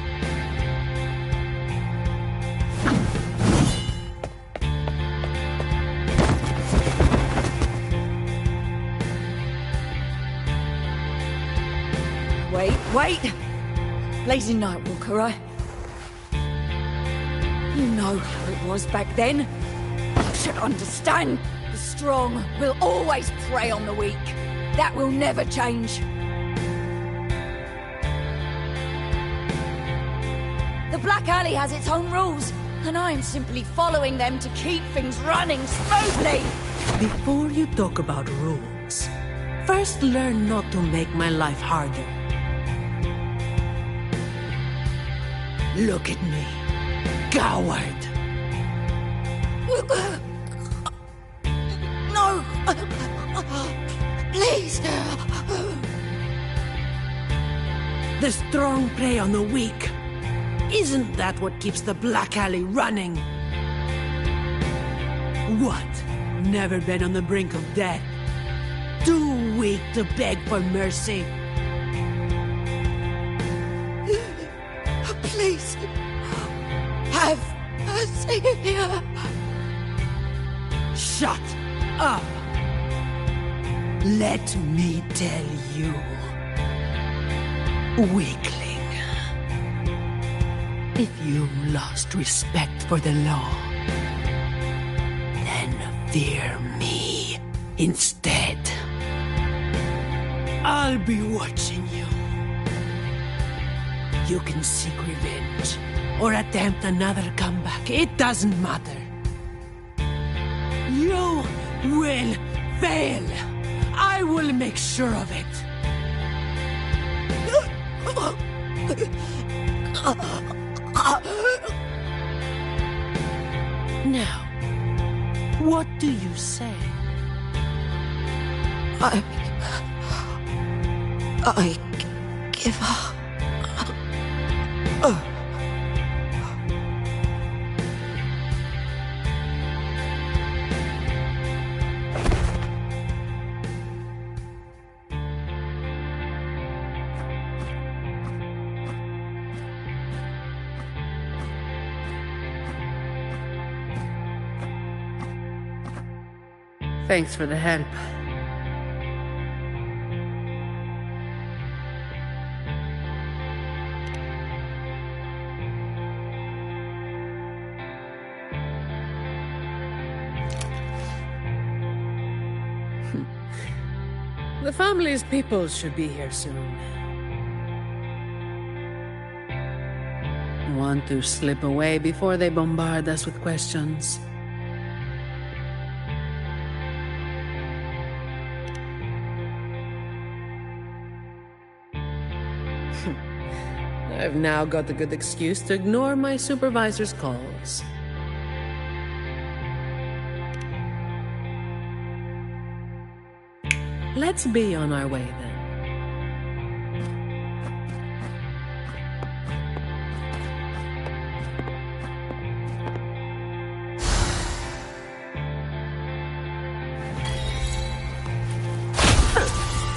Wait! Blazing Nightwalker, You know how it was back then. You should understand. The strong will always prey on the weak. That will never change. The Black Alley has its own rules, and I am simply following them to keep things running smoothly. Before you talk about rules, first learn not to make my life harder. Look at me, coward. No! Please! The strong prey on the weak. Isn't that what keeps the Black Alley running? What? Never been on the brink of death? Too weak to beg for mercy? Please, have a savior. Shut up! Let me tell you, weakling, if you lost respect for the law, then fear me instead. I'll be watching you. You can seek revenge or attempt another comeback. It doesn't matter. You will fail. I will make sure of it. Now, what do you say? I give up. Thanks for the help. The family's people should be here soon. Want to slip away before they bombard us with questions. I've now got a good excuse to ignore my supervisor's calls. Let's be on our way then.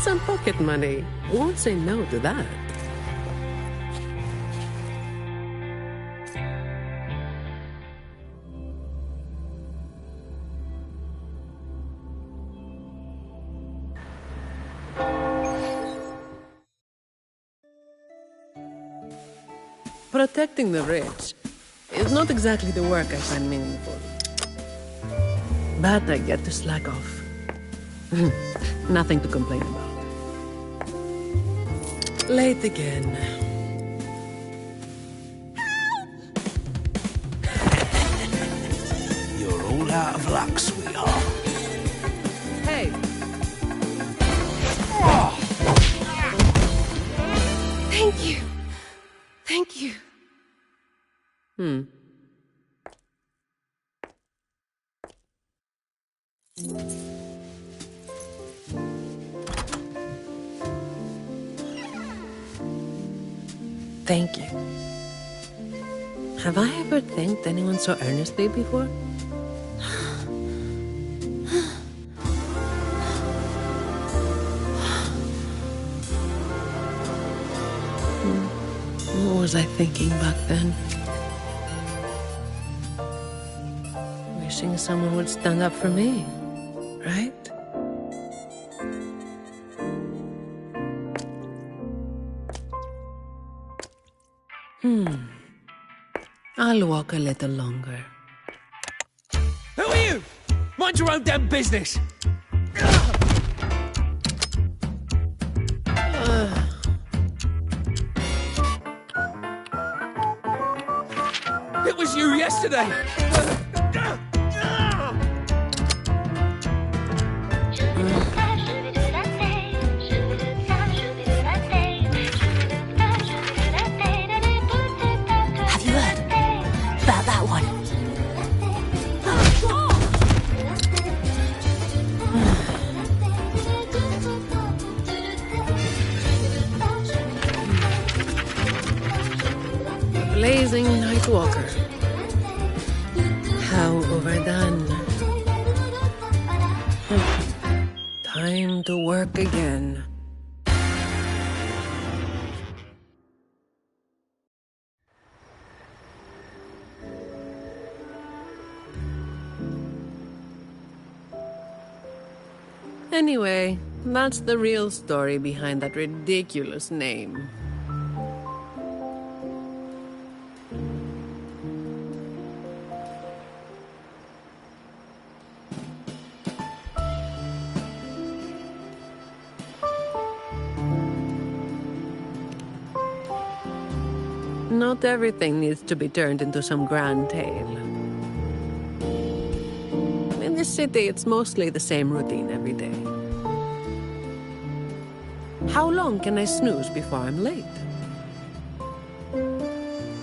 Some pocket money. Won't say no to that. Protecting the rich is not exactly the work I find meaningful. But I get to slack off. Nothing to complain about. Late again. You're all out of luck, sweetheart. Hey. Thank you. Thank you. Thank you. Have I ever thanked anyone so earnestly before? What was I thinking back then? Wishing someone would stand up for me, right? I'll walk a little longer. Who are you? Mind your own damn business! It was you yesterday! Have you heard about that one? Blazing Nightwalker. How overdone. Time to work again. Anyway, that's the real story behind that ridiculous name. Not everything needs to be turned into some grand tale. In this city, it's mostly the same routine every day. How long can I snooze before I'm late?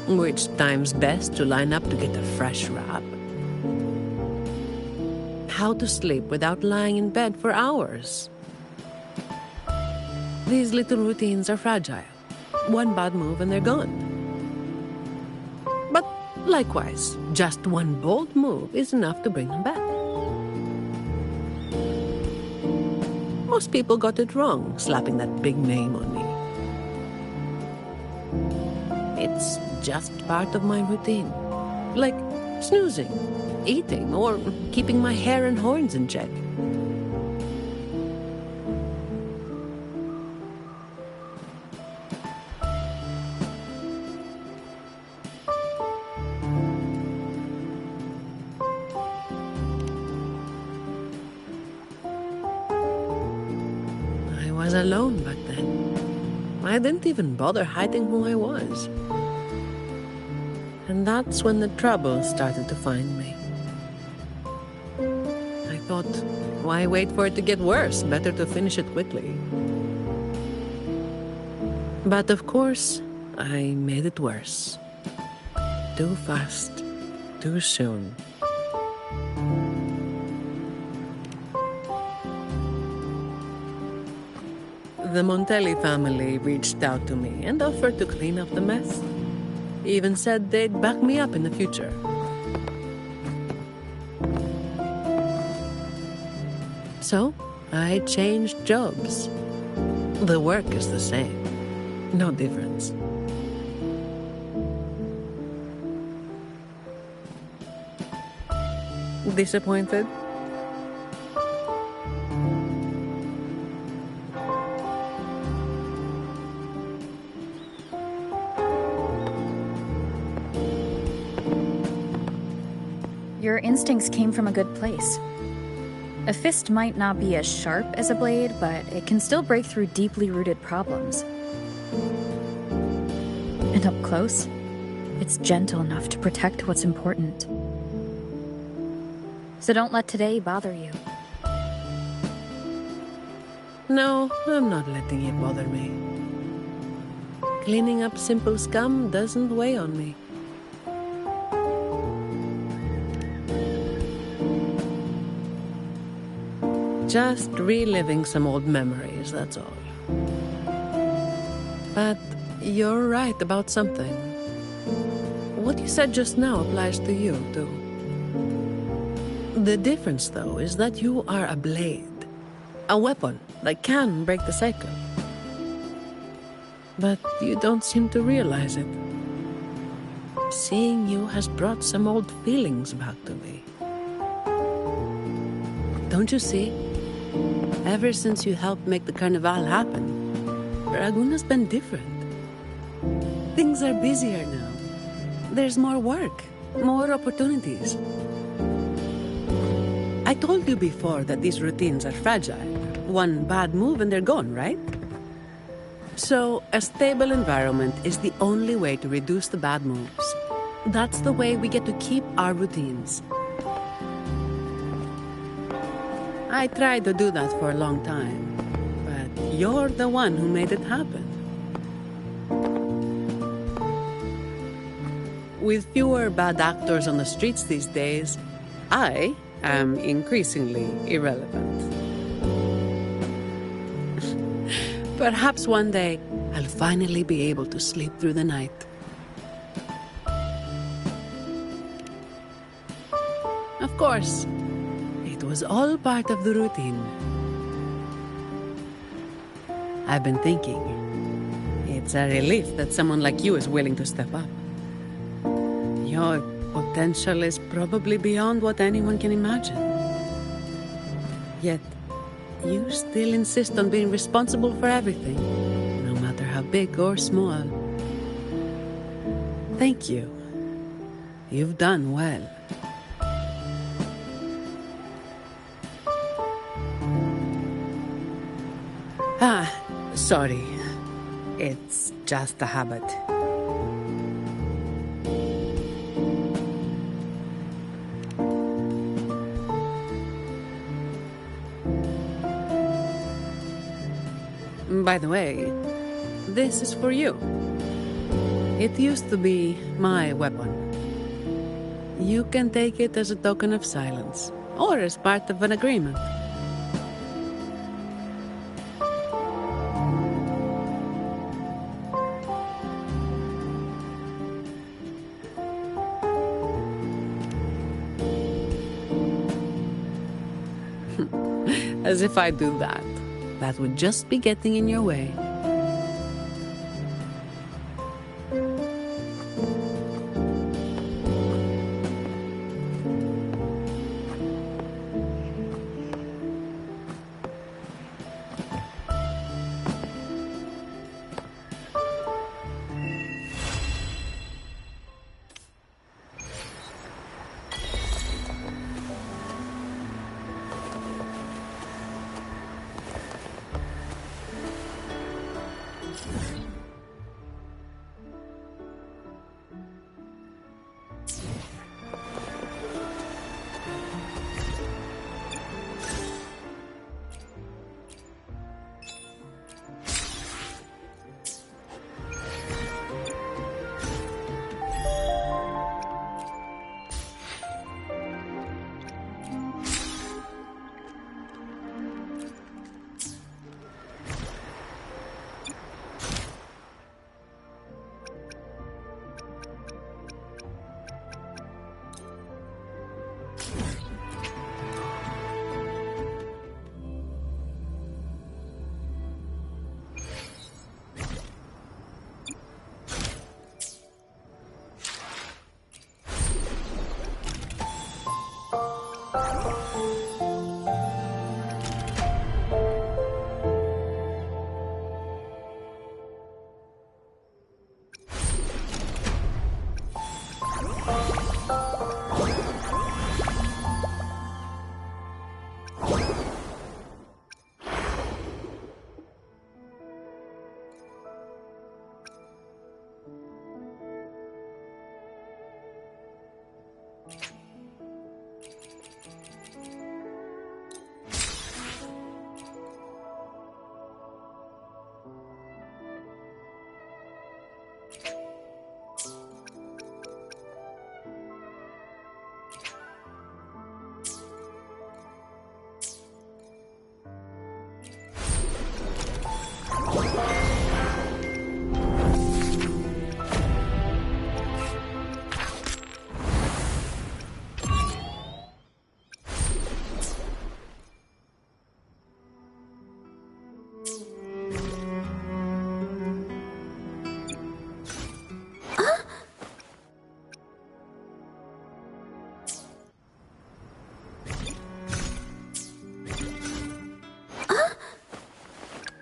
Which time's best to line up to get a fresh wrap? How to sleep without lying in bed for hours? These little routines are fragile. One bad move and they're gone. But likewise, just one bold move is enough to bring them back. Most people got it wrong, slapping that big name on me. It's just part of my routine. Like snoozing, eating, or keeping my hair and horns in check. I was alone back then. I didn't even bother hiding who I was. And that's when the trouble started to find me. I thought, why wait for it to get worse? Better to finish it quickly. But of course, I made it worse. Too fast, too soon. The Montelli family reached out to me and offered to clean up the mess. Even said they'd back me up in the future. So, I changed jobs. The work is the same. No difference. Disappointed? Your instincts came from a good place. A fist might not be as sharp as a blade, but it can still break through deeply rooted problems. And up close, it's gentle enough to protect what's important. So don't let today bother you. No, I'm not letting it bother me. Cleaning up simple scum doesn't weigh on me. Just reliving some old memories, that's all. But you're right about something. What you said just now applies to you, too. The difference, though, is that you are a blade. A weapon that can break the cycle. But you don't seem to realize it. Seeing you has brought some old feelings back to me. Don't you see? Ever since you helped make the Carnival happen, Raguna's been different. Things are busier now. There's more work, more opportunities. I told you before that these routines are fragile. One bad move and they're gone, right? So, a stable environment is the only way to reduce the bad moves. That's the way we get to keep our routines. I tried to do that for a long time, but you're the one who made it happen. With fewer bad actors on the streets these days, I am increasingly irrelevant. Perhaps one day, I'll finally be able to sleep through the night. Of course, it was all part of the routine. I've been thinking. It's a relief that someone like you is willing to step up. Your potential is probably beyond what anyone can imagine. Yet, you still insist on being responsible for everything, no matter how big or small. Thank you. You've done well. Sorry. It's just a habit. By the way, this is for you. It used to be my weapon. You can take it as a token of silence, or as part of an agreement. As if I do that. That would just be getting in your way.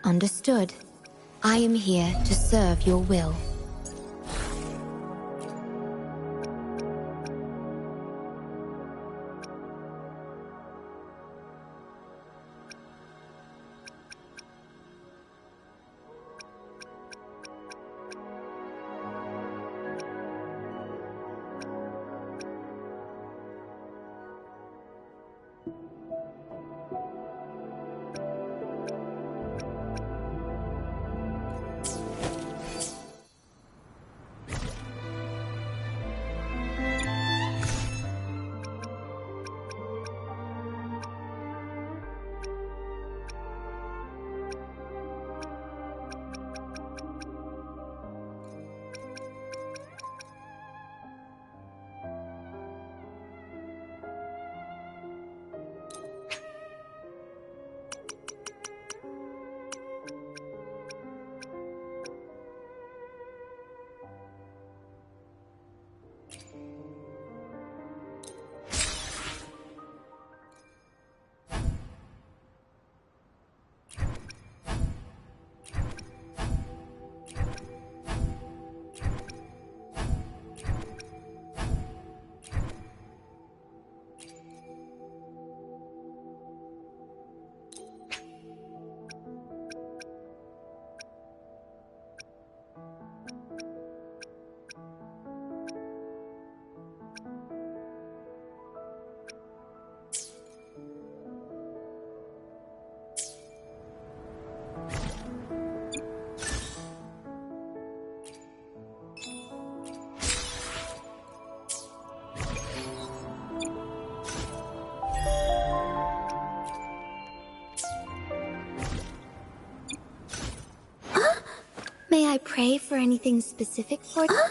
Understood. I am here to serve your will. May I pray for anything specific for you?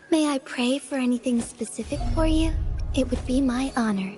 May I pray for anything specific for you? It would be my honor.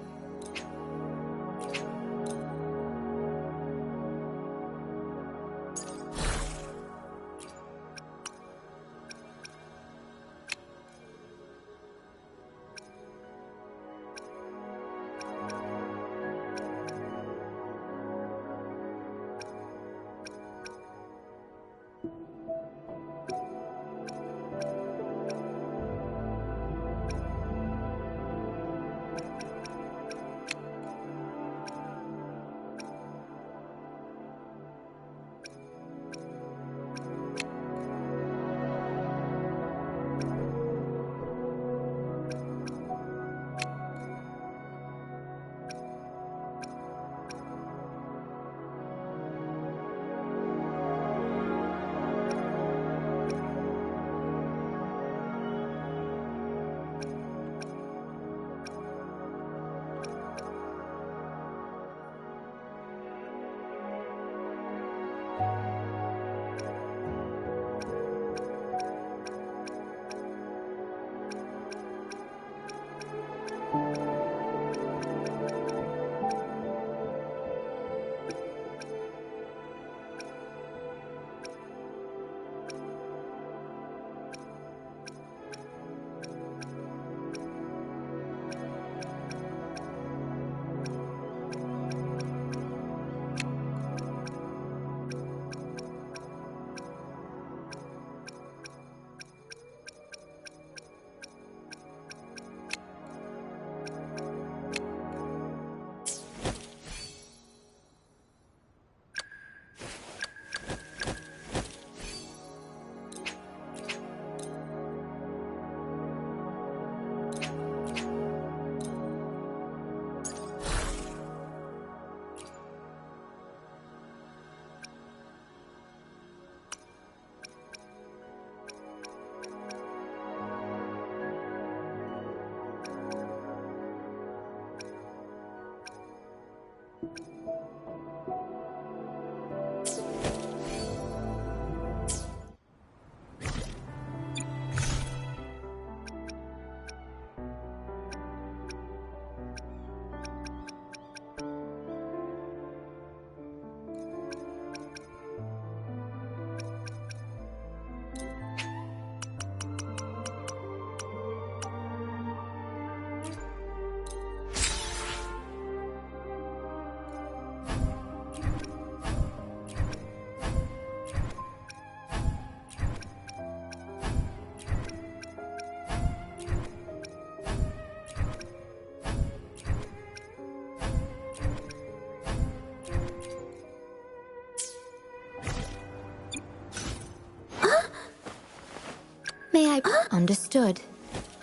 May I... Understood.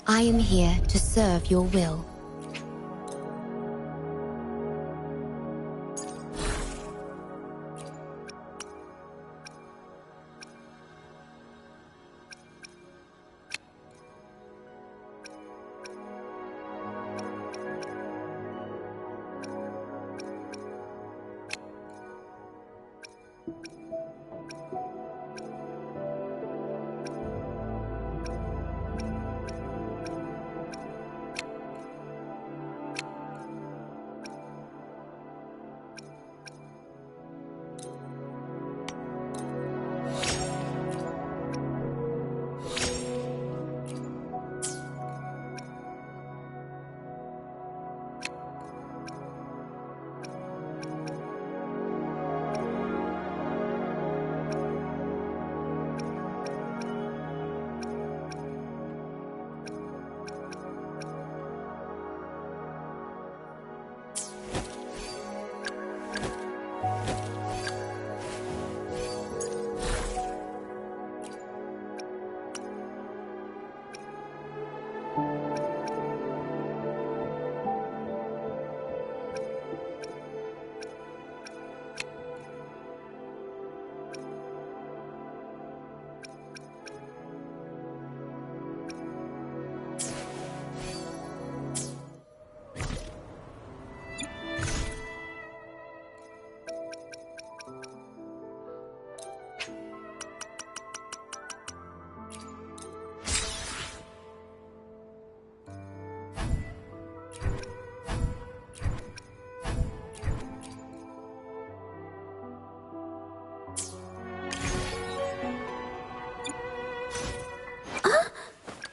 I am here to serve your will.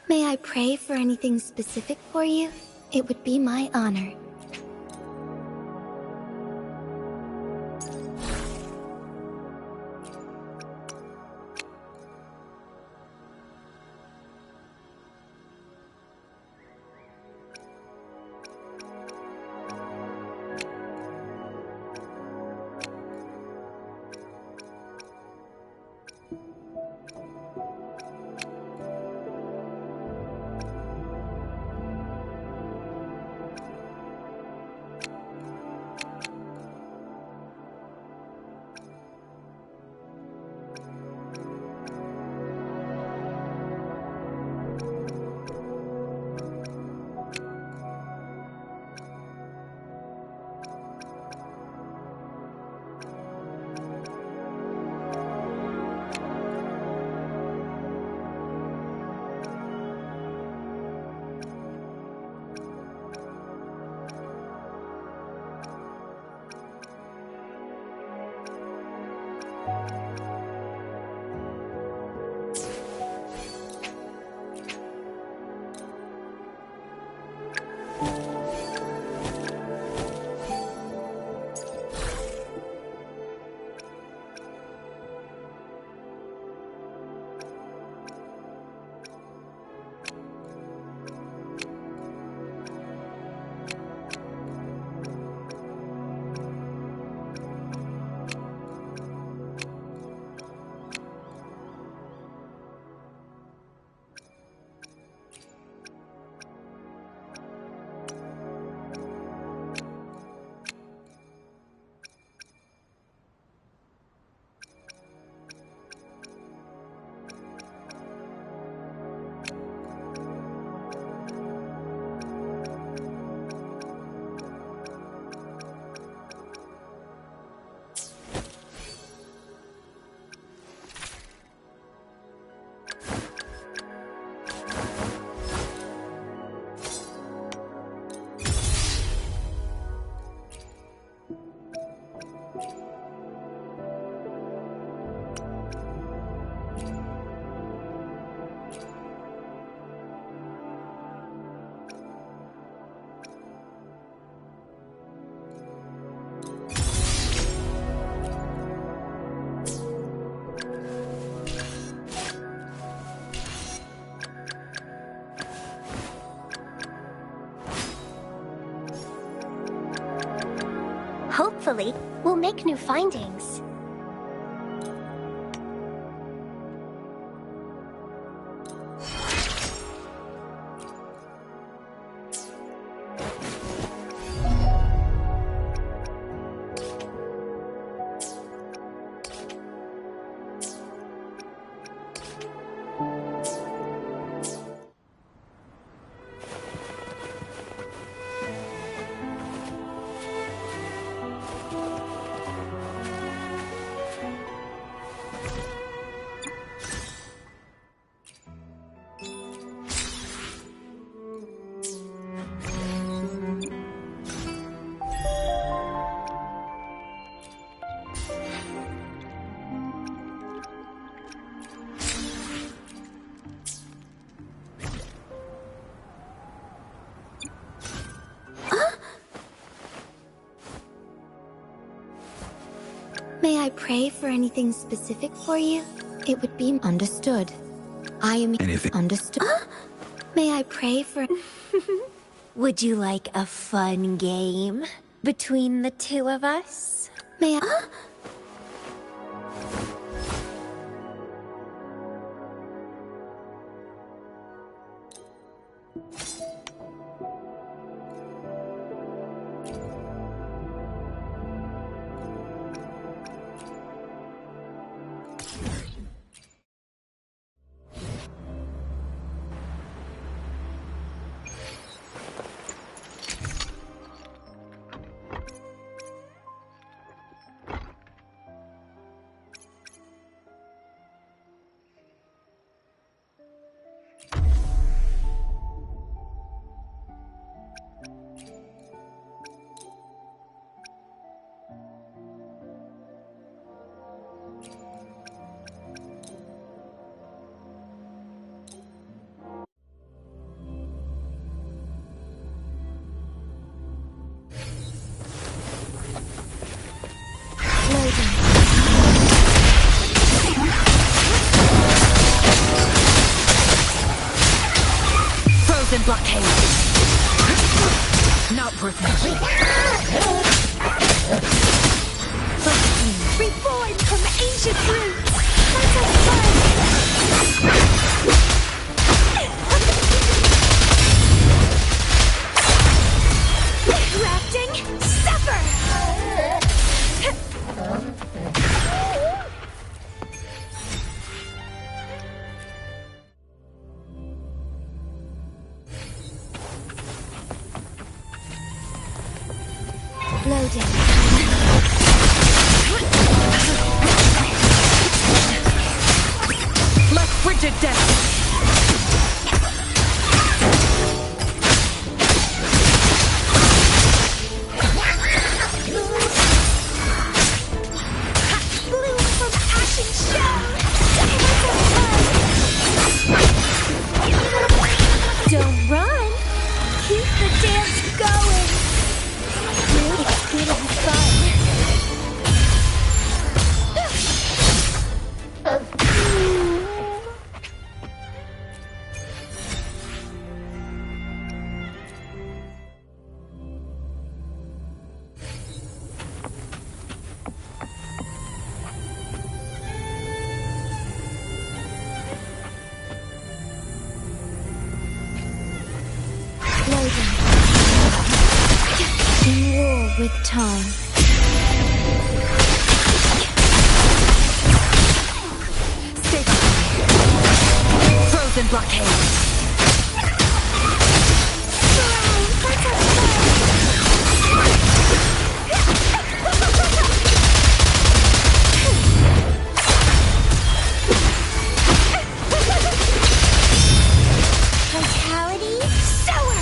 May I pray for anything specific for you? It would be my honor. Hopefully, we'll make new findings. May I pray for anything specific for you? It would be understood. I am Anything understood. May I pray for... Would you like a fun game between the two of us? May I... Frozen blockade. Not worth mentioning. Reborn from ancient roots! That's a fun! Crafting, suffer! Loading. Let frigid death. Bloom from ashen shell! Don't run! Keep the dance going! It's gonna be fun! In war with time. Stay behind. Frozen blockade. Vitality, sour!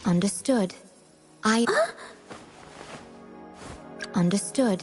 Understood. Understood.